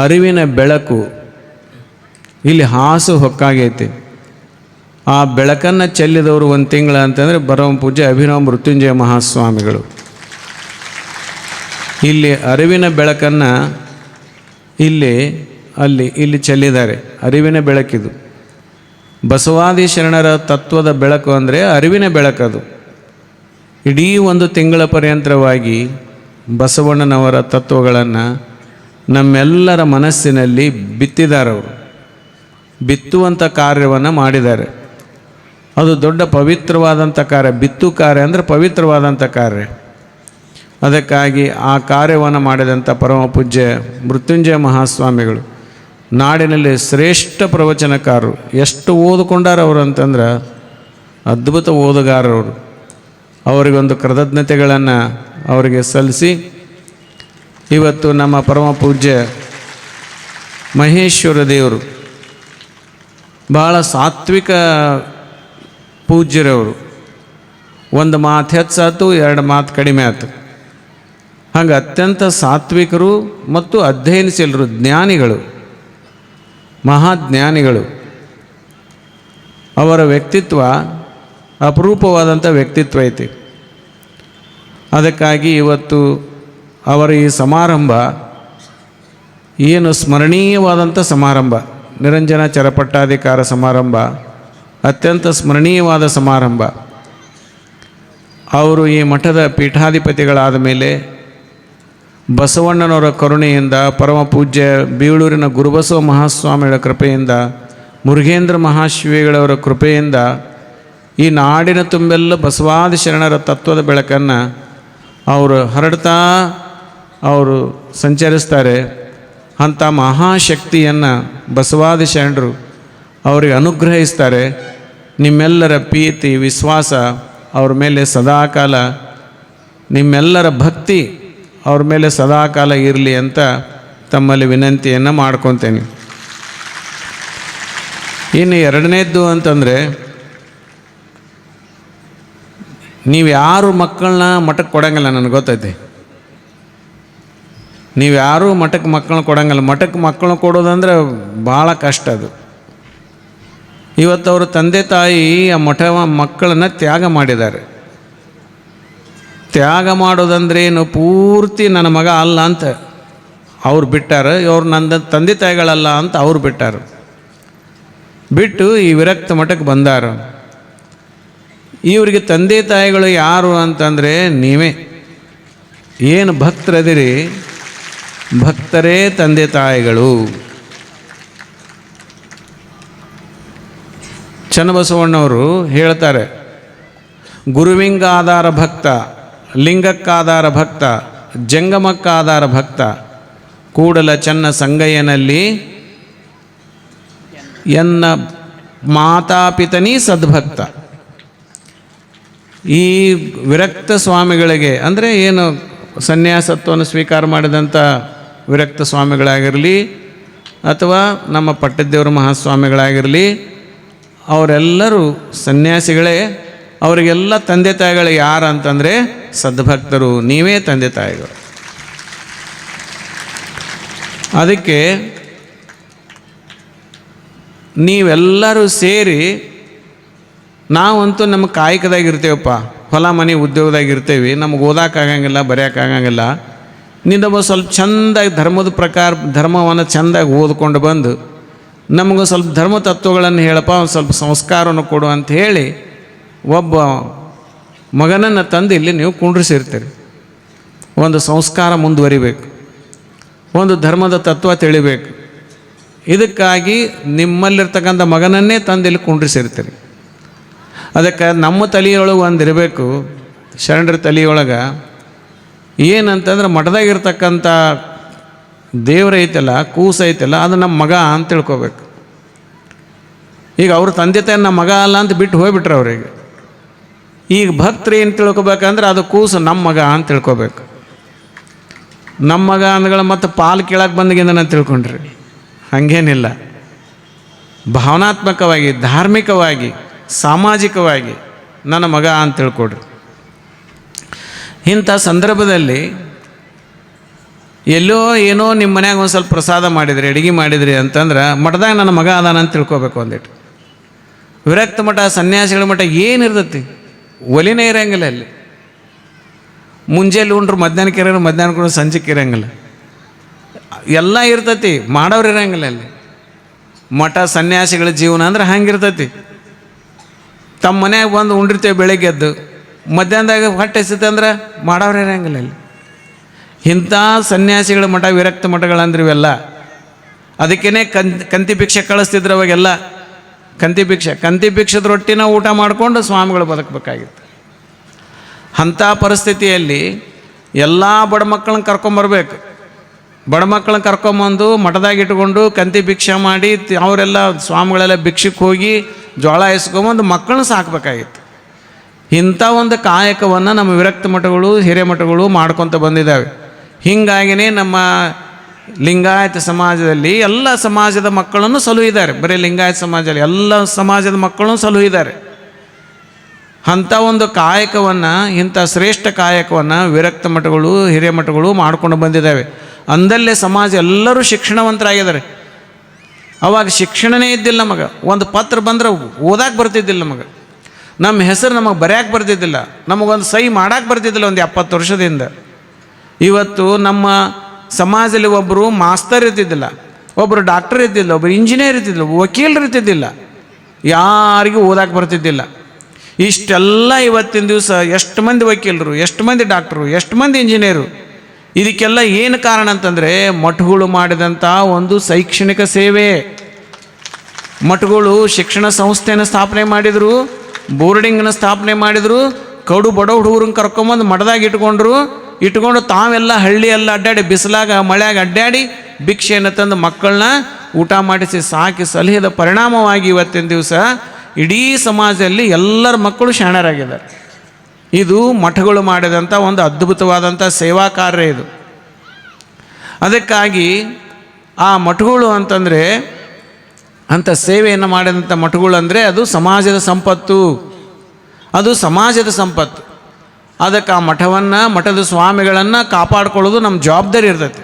ಅರಿವಿನ ಬೆಳಕು ಇಲ್ಲಿ ಹಾಸು ಹೊಕ್ಕಾಗೈತಿ. ಆ ಬೆಳಕನ್ನು ಚೆಲ್ಲಿದವರು ಒಂದು ತಿಂಗಳ ಅಂತಂದರೆ ಪರಮ ಪೂಜ್ಯ ಅಭಿನವ ಮೃತ್ಯುಂಜಯ ಮಹಾಸ್ವಾಮಿಗಳು. ಇಲ್ಲಿ ಅರಿವಿನ ಬೆಳಕನ್ನು ಇಲ್ಲಿ ಚೆಲ್ಲಿದ್ದಾರೆ. ಅರಿವಿನ ಬೆಳಕಿದು ಬಸವಾದಿ ಶರಣರ ತತ್ವದ ಬೆಳಕು ಅಂದರೆ ಅರಿವಿನ ಬೆಳಕದು. ಇಡೀ ಒಂದು ತಿಂಗಳ ಪರ್ಯಂತರವಾಗಿ ಬಸವಣ್ಣನವರ ತತ್ವಗಳನ್ನು ನಮ್ಮೆಲ್ಲರ ಮನಸ್ಸಿನಲ್ಲಿ ಬಿತ್ತಿದಾರವರು. ಬಿತ್ತುವಂಥ ಕಾರ್ಯವನ್ನು ಮಾಡಿದ್ದಾರೆ. ಅದು ದೊಡ್ಡ ಪವಿತ್ರವಾದಂಥ ಕಾರ್ಯ. ಬಿತ್ತು ಕಾರ್ಯ ಅಂದರೆ ಪವಿತ್ರವಾದಂಥ ಕಾರ್ಯ. ಅದಕ್ಕಾಗಿ ಆ ಕಾರ್ಯವನ್ನು ಮಾಡಿದಂಥ ಪರಮ ಪೂಜ್ಯ ಮೃತ್ಯುಂಜಯ ಮಹಾಸ್ವಾಮಿಗಳು ನಾಡಿನಲ್ಲಿ ಶ್ರೇಷ್ಠ ಪ್ರವಚನಕಾರರು. ಎಷ್ಟು ಓದಿಕೊಂಡಾರವರು ಅಂತಂದ್ರೆ ಅದ್ಭುತ ಓದುಗಾರರವರು. ಅವರಿಗೊಂದು ಕೃತಜ್ಞತೆಗಳನ್ನು ಅವರಿಗೆ ಸಲ್ಲಿಸಿ ಇವತ್ತು ನಮ್ಮ ಪರಮ ಪೂಜ್ಯ ಮಹೇಶ್ವರ ದೇವರು ಭಾಳ ಸಾತ್ವಿಕ ಪೂಜ್ಯರವರು. ಒಂದು ಮಾತು ಹೆಚ್ಚಾಯ್ತು, ಎರಡು ಮಾತು ಕಡಿಮೆ ಆಯ್ತು. ಹಾಗೆ ಅತ್ಯಂತ ಸಾತ್ವಿಕರು ಮತ್ತು ಅಧ್ಯಯನಶೀಲರು, ಜ್ಞಾನಿಗಳು, ಮಹಾಜ್ಞಾನಿಗಳು. ಅವರ ವ್ಯಕ್ತಿತ್ವ ಅಪರೂಪವಾದಂಥ ವ್ಯಕ್ತಿತ್ವ ಐತಿ. ಅದಕ್ಕಾಗಿ ಇವತ್ತು ಅವರ ಈ ಸಮಾರಂಭ ಏನು ಸ್ಮರಣೀಯವಾದಂಥ ಸಮಾರಂಭ, ನಿರಂಜನ ಚರಪಟ್ಟಾಧಿಕಾರ ಸಮಾರಂಭ ಅತ್ಯಂತ ಸ್ಮರಣೀಯವಾದ ಸಮಾರಂಭ. ಅವರು ಈ ಮಠದ ಪೀಠಾಧಿಪತಿಗಳಾದ ಮೇಲೆ ಬಸವಣ್ಣನವರ ಕರುಣೆಯಿಂದ, ಪರಮ ಪೂಜ್ಯ ಬೀಳೂರಿನ ಗುರುಬಸವ ಮಹಾಸ್ವಾಮಿಗಳ ಕೃಪೆಯಿಂದ, ಮುರುಘೇಂದ್ರ ಮಹಾಶಿವಿಗಳವರ ಕೃಪೆಯಿಂದ ಈ ನಾಡಿನ ತುಂಬೆಲ್ಲ ಬಸವಾದಿ ಶರಣರ ತತ್ವದ ಬೆಳಕನ್ನು ಅವರು ಹರಡ್ತಾ ಅವರು ಸಂಚರಿಸ್ತಾರೆ. ಅಂಥ ಮಹಾಶಕ್ತಿಯನ್ನು ಬಸವಾದಿ ಶರಣರು ಅವರಿಗೆ ಅನುಗ್ರಹಿಸ್ತಾರೆ. ನಿಮ್ಮೆಲ್ಲರ ಪ್ರೀತಿ ವಿಶ್ವಾಸ ಅವ್ರ ಮೇಲೆ ಸದಾಕಾಲ, ನಿಮ್ಮೆಲ್ಲರ ಭಕ್ತಿ ಅವ್ರ ಮೇಲೆ ಸದಾಕಾಲ ಇರಲಿ ಅಂತ ತಮ್ಮಲ್ಲಿ ವಿನಂತಿಯನ್ನು ಮಾಡ್ಕೊತೇನೆ. ಇನ್ನು ಎರಡನೇದ್ದು ಅಂತಂದರೆ, ನೀವು ಯಾರು ಮಕ್ಕಳನ್ನ ಮಠಕ್ಕೆ ಕೊಡಂಗಿಲ್ಲ, ನನಗೆ ಗೊತ್ತೈತೆ. ನೀವು ಯಾರೂ ಮಠಕ್ಕೆ ಮಕ್ಕಳನ್ನ ಕೊಡಂಗಿಲ್ಲ. ಮಠಕ್ಕೆ ಮಕ್ಕಳನ್ನ ಕೊಡೋದಂದ್ರೆ ಭಾಳ ಕಷ್ಟ ಅದು. ಇವತ್ತು ಅವರು ತಂದೆ ತಾಯಿ ಆ ಮಕ್ಕಳನ್ನು ತ್ಯಾಗ ಮಾಡಿದ್ದಾರೆ. ತ್ಯಾಗ ಮಾಡೋದಂದ್ರೆ ಏನು, ಪೂರ್ತಿ ನನ್ನ ಮಗ ಅಲ್ಲ ಅಂತ ಅವ್ರು ಬಿಟ್ಟಾರ. ಇವ್ರು ನನ್ನ ತಂದೆ ತಾಯಿಗಳಲ್ಲ ಅಂತ ಅವ್ರು ಬಿಟ್ಟಾರ. ಬಿಟ್ಟು ಈ ವಿರಕ್ತ ಮಠಕ್ಕೆ ಬಂದಾರ. ಇವರಿಗೆ ತಂದೆ ತಾಯಿಗಳು ಯಾರು ಅಂತಂದರೆ ನೀವೇ. ಏನು ಭಕ್ತರದಿರಿ, ಭಕ್ತರೇ ತಂದೆ ತಾಯಿಗಳು. ಚನ್ನಬಸವಣ್ಣವರು ಹೇಳ್ತಾರೆ, ಗುರುವಿಂಗಾಧಾರ ಭಕ್ತ, ಲಿಂಗಕ್ಕಾಧಾರ ಭಕ್ತ, ಜಂಗಮಕ್ಕಾಧಾರ ಭಕ್ತ, ಕೂಡಲ ಚನ್ನ ಸಂಗಯ್ಯನಲ್ಲಿ ಎನ್ನ ಮಾತಾಪಿತನಿ ಸದ್ಭಕ್ತ. ಈ ವಿರಕ್ತ ಸ್ವಾಮಿಗಳಿಗೆ ಅಂದರೆ ಏನು ಸನ್ಯಾಸತ್ವವನ್ನು ಸ್ವೀಕಾರ ಮಾಡಿದಂಥ ವಿರಕ್ತ ಸ್ವಾಮಿಗಳಾಗಿರಲಿ ಅಥವಾ ನಮ್ಮ ಪಟ್ಟದೇವರ ಮಹಾಸ್ವಾಮಿಗಳಾಗಿರಲಿ, ಅವರೆಲ್ಲರೂ ಸನ್ಯಾಸಿಗಳೇ. ಅವರಿಗೆಲ್ಲ ತಂದೆ ತಾಯಿಗಳು ಯಾರು ಅಂತಂದರೆ ಸದ್ಭಕ್ತರು, ನೀವೇ ತಂದೆ ತಾಯಿಗಳು. ಅದಕ್ಕೆ ನೀವೆಲ್ಲರೂ ಸೇರಿ, ನಾವಂತೂ ನಮ್ಮ ಕಾಯಕದಾಗಿರ್ತೇವಪ್ಪ, ಹೊಲ ಮನೆ ಉದ್ಯೋಗದಾಗಿರ್ತೇವೆ, ನಮಗೆ ಓದೋಕ್ಕಾಗಂಗಿಲ್ಲ, ಬರೆಯೋಕ್ಕಾಗಂಗಿಲ್ಲ. ನೀನೊಬ್ಬ ಸ್ವಲ್ಪ ಚೆಂದಾಗಿ ಧರ್ಮದ ಪ್ರಕಾರ ಧರ್ಮವನ್ನು ಚೆಂದಾಗಿ ಓದ್ಕೊಂಡು ಬಂದು ನಮಗೂ ಸ್ವಲ್ಪ ಧರ್ಮ ತತ್ವಗಳನ್ನು ಹೇಳಪ್ಪ, ಒಂದು ಸ್ವಲ್ಪ ಸಂಸ್ಕಾರವನ್ನು ಕೊಡು ಅಂತ ಹೇಳಿ ಒಬ್ಬ ಮಗನನ್ನು ತಂದು ಇಲ್ಲಿ ನೀವು ಕುಂಡ್ರಿಸಿರ್ತೀರಿ. ಒಂದು ಸಂಸ್ಕಾರ ಮುಂದುವರಿಬೇಕು, ಒಂದು ಧರ್ಮದ ತತ್ವ ತಿಳಿಬೇಕು. ಇದಕ್ಕಾಗಿ ನಿಮ್ಮಲ್ಲಿರ್ತಕ್ಕಂಥ ಮಗನನ್ನೇ ತಂದು ಇಲ್ಲಿ ಕುಂಡ್ರಿಸಿರ್ತೀರಿ. ಅದಕ್ಕೆ ನಮ್ಮ ತಲೆಯೊಳಗೆ ಒಂದು ಇರಬೇಕು, ಶರಣರ ತಲೆಯೊಳಗೆ ಏನಂತಂದ್ರೆ ಮಠದಾಗಿರ್ತಕ್ಕಂಥ ದೇವ್ರ ಐತಲ್ಲ, ಕೂಸು ಐತಲ್ಲ, ಅದು ನಮ್ಮ ಮಗ ಅಂತ ತಿಳ್ಕೊಬೇಕು. ಈಗ ಅವ್ರ ತಂದೆ ತಾಯಿ ನಮ್ಮ ಮಗ ಅಲ್ಲ ಅಂತ ಬಿಟ್ಟು ಹೋಗ್ಬಿಟ್ರೆ ಅವ್ರಿಗೆ. ಈಗ ಭಕ್ತರು ಏನು ತಿಳ್ಕೊಬೇಕಂದ್ರೆ ಅದು ಕೂಸು ನಮ್ಮ ಮಗ ಅಂತ ತಿಳ್ಕೊಬೇಕು. ನಮ್ಮ ಮಗ ಅಂದ್ಗಳು ಮತ್ತು ಪಾಲು ಕೇಳಕ್ಕೆ ಬಂದಾಗಿಂದ ತಿಳ್ಕೊಂಡ್ರಿ, ಹಾಗೇನಿಲ್ಲ. ಭಾವನಾತ್ಮಕವಾಗಿ, ಧಾರ್ಮಿಕವಾಗಿ, ಸಾಮಾಜಿಕವಾಗಿ ನನ್ನ ಮಗ ಅಂತ ತಿಳ್ಕೊಡ್ರಿ. ಇಂಥ ಸಂದರ್ಭದಲ್ಲಿ ಎಲ್ಲೋ ಏನೋ ನಿಮ್ಮ ಮನ್ಯಾಗ ಒಂದು ಸ್ವಲ್ಪ ಪ್ರಸಾದ ಮಾಡಿದ್ರಿ, ಅಡುಗೆ ಮಾಡಿದ್ರಿ ಅಂತಂದ್ರೆ ಮಠದಾಗ ನನ್ನ ಮಗ ಅದಾನ ಅಂತ ತಿಳ್ಕೊಬೇಕು. ಒಂದಿಟ್ಟು ವಿರಕ್ತ ಮಠ, ಸನ್ಯಾಸಿಗಳ ಮಠ ಏನಿರ್ತೈತಿ, ಒಲಿನೇ ಇರೋಂಗಿಲ್ಲ. ಅಲ್ಲಿ ಮುಂಜಾನೆ ಉಂಡ್ರು ಮಧ್ಯಾಹ್ನಕ್ಕೆ ಇರೋರು, ಮಧ್ಯಾಹ್ನ ಕೂಡ ಸಂಜೆಗೆ ಇರೋಂಗಿಲ್ಲ. ಎಲ್ಲ ಇರ್ತೈತಿ, ಮಾಡೋರು ಇರೋಂಗಿಲ್ಲ. ಅಲ್ಲಿ ಮಠ ಸನ್ಯಾಸಿಗಳ ಜೀವನ ಅಂದ್ರೆ ಹಂಗಿರ್ತೈತಿ. ತಮ್ಮ ಮನ್ಯಾಗ ಬಂದು ಉಂಡಿರ್ತೇವೆ ಬೆಳಗ್ಗೆ ಎದ್ದು, ಮಧ್ಯಾಹ್ನದಾಗ ಹೊಟ್ಟೆ ಎಸಿತಂದ್ರೆ ಮಾಡೋರು ಇರೋಂಗಿಲ್ಲ. ಅಲ್ಲಿ ಇಂಥ ಸನ್ಯಾಸಿಗಳ ಮಠ, ವಿರಕ್ತ ಮಠಗಳಂದ್ರೆ ಇವೆಲ್ಲ. ಅದಕ್ಕೇ ಕಂತಿ ಭಿಕ್ಷೆ ಕಳಿಸ್ತಿದ್ರು ಅವಾಗೆಲ್ಲ. ಕಂತಿ ಭಿಕ್ಷದ ರೊಟ್ಟಿನ ಊಟ ಮಾಡಿಕೊಂಡು ಸ್ವಾಮಿಗಳು ಬದುಕಬೇಕಾಗಿತ್ತು. ಅಂಥ ಪರಿಸ್ಥಿತಿಯಲ್ಲಿ ಎಲ್ಲ ಬಡ ಮಕ್ಕಳನ್ನ ಕರ್ಕೊಂಬರ್ಬೇಕು. ಬಡ ಮಕ್ಕಳನ್ನ ಕರ್ಕೊಂಬಂದು ಮಠದಾಗ ಇಟ್ಕೊಂಡು ಕಂತಿ ಭಿಕ್ಷೆ ಮಾಡಿ ಅವರೆಲ್ಲ ಸ್ವಾಮಿಗಳೆಲ್ಲ ಭಿಕ್ಷಕ್ಕೆ ಹೋಗಿ ಜೋಳ ಇಸ್ಕೊಂಬಂದು ಮಕ್ಕಳನ್ನ ಸಾಕಬೇಕಾಗಿತ್ತು. ಇಂಥ ಒಂದು ಕಾಯಕವನ್ನು ನಮ್ಮ ವಿರಕ್ತ ಮಠಗಳು, ಹಿರೇಮಠಗಳು ಮಾಡ್ಕೊತ ಬಂದಿದ್ದಾವೆ. ಹೀಗಾಗಿಯೇ ನಮ್ಮ ಲಿಂಗಾಯತ ಸಮಾಜದಲ್ಲಿ ಎಲ್ಲ ಸಮಾಜದ ಮಕ್ಕಳನ್ನು ಸಲುಹಿದ್ದಾರೆ. ಬರೀ ಲಿಂಗಾಯತ ಸಮಾಜದಲ್ಲಿ ಎಲ್ಲ ಸಮಾಜದ ಮಕ್ಕಳನ್ನು ಸಲುಹಿದ್ದಾರೆ. ಅಂಥ ಒಂದು ಕಾಯಕವನ್ನು, ಇಂಥ ಶ್ರೇಷ್ಠ ಕಾಯಕವನ್ನು ವಿರಕ್ತ ಮಠಗಳು, ಹಿರೇಮಠಗಳು ಮಾಡ್ಕೊಂಡು ಬಂದಿದ್ದಾವೆ. ಅಂದಲ್ಲೇ ಸಮಾಜ ಎಲ್ಲರೂ ಶಿಕ್ಷಣವಂತರಾಗಿದ್ದಾರೆ. ಅವಾಗ ಶಿಕ್ಷಣನೇ ಇದ್ದಿಲ್ಲ ನಮಗೆ. ಒಂದು ಪತ್ರ ಬಂದ್ರೆ ಓದಕ್ಕೆ ಬರ್ತಿದ್ದಿಲ್ಲ ನಮಗೆ. ನಮ್ಮ ಹೆಸರು ನಮಗೆ ಬರೆಯಕ್ಕೆ ಬರ್ತಿದ್ದಿಲ್ಲ. ನಮಗೊಂದು ಸಹಿ ಮಾಡಕ್ಕೆ ಬರ್ತಿದ್ದಿಲ್ಲ ಒಂದು 70 ವರ್ಷದಿಂದ. ಇವತ್ತು ನಮ್ಮ ಸಮಾಜದಲ್ಲಿ ಒಬ್ಬರು ಮಾಸ್ತರ್ ಇರ್ತಿದ್ದಿಲ್ಲ, ಒಬ್ಬರು ಡಾಕ್ಟರ್ ಇರ್ತಿದ್ದಿಲ್ಲ, ಒಬ್ಬರು ಇಂಜಿನಿಯರ್ ಇರ್ತಿದ್ದಿಲ್ಲ, ವಕೀಲರು ಇರ್ತಿದ್ದಿಲ್ಲ, ಯಾರಿಗೂ ಓದಕ್ಕೆ ಬರ್ತಿದ್ದಿಲ್ಲ. ಇಷ್ಟೆಲ್ಲ ಇವತ್ತಿನ ದಿವಸ ಎಷ್ಟು ಮಂದಿ ವಕೀಲರು, ಎಷ್ಟು ಮಂದಿ ಡಾಕ್ಟರು, ಎಷ್ಟು ಮಂದಿ ಇಂಜಿನಿಯರು. ಇದಕ್ಕೆಲ್ಲ ಏನು ಕಾರಣ ಅಂತಂದರೆ ಮಠಗಳು ಮಾಡಿದಂಥ ಒಂದು ಶೈಕ್ಷಣಿಕ ಸೇವೆ. ಮಠಗಳು ಶಿಕ್ಷಣ ಸಂಸ್ಥೆಯನ್ನು ಸ್ಥಾಪನೆ ಮಾಡಿದರು, ಬೋರ್ಡಿಂಗನ್ನು ಸ್ಥಾಪನೆ ಮಾಡಿದರು, ಕಡು ಬಡ ಹುಡುಗರನ್ನ ಕರ್ಕೊಂಬಂದು ಮಠದಾಗ ಇಟ್ಕೊಂಡು ತಾವೆಲ್ಲ ಹಳ್ಳಿಯೆಲ್ಲ ಅಡ್ಡಾಡಿ, ಬಿಸಿಲಾಗ ಮಳೆಯಾಗ ಅಡ್ಡಾಡಿ ಭಿಕ್ಷೆಯನ್ನು ತಂದು ಮಕ್ಕಳನ್ನ ಊಟ ಮಾಡಿಸಿ ಸಾಕಿ ಸಲಹಿದ ಪರಿಣಾಮವಾಗಿ ಇವತ್ತಿನ ದಿವಸ ಇಡೀ ಸಮಾಜದಲ್ಲಿ ಎಲ್ಲರ ಮಕ್ಕಳು ಶಾಣರಾಗಿದ್ದಾರೆ. ಇದು ಮಠಗಳು ಮಾಡಿದಂಥ ಒಂದು ಅದ್ಭುತವಾದಂಥ ಸೇವಾ ಕಾರ್ಯ ಇದು. ಅದಕ್ಕಾಗಿ ಆ ಮಠಗಳು ಅಂತಂದರೆ, ಅಂಥ ಸೇವೆಯನ್ನು ಮಾಡಿದಂಥ ಮಠಗಳು ಅಂದರೆ ಅದು ಸಮಾಜದ ಸಂಪತ್ತು, ಅದು ಸಮಾಜದ ಸಂಪತ್ತು. ಅದಕ್ಕೆ ಆ ಮಠವನ್ನು, ಮಠದ ಸ್ವಾಮಿಗಳನ್ನು ಕಾಪಾಡ್ಕೊಳ್ಳೋದು ನಮ್ಮ ಜವಾಬ್ದಾರಿ ಇರ್ತೈತಿ.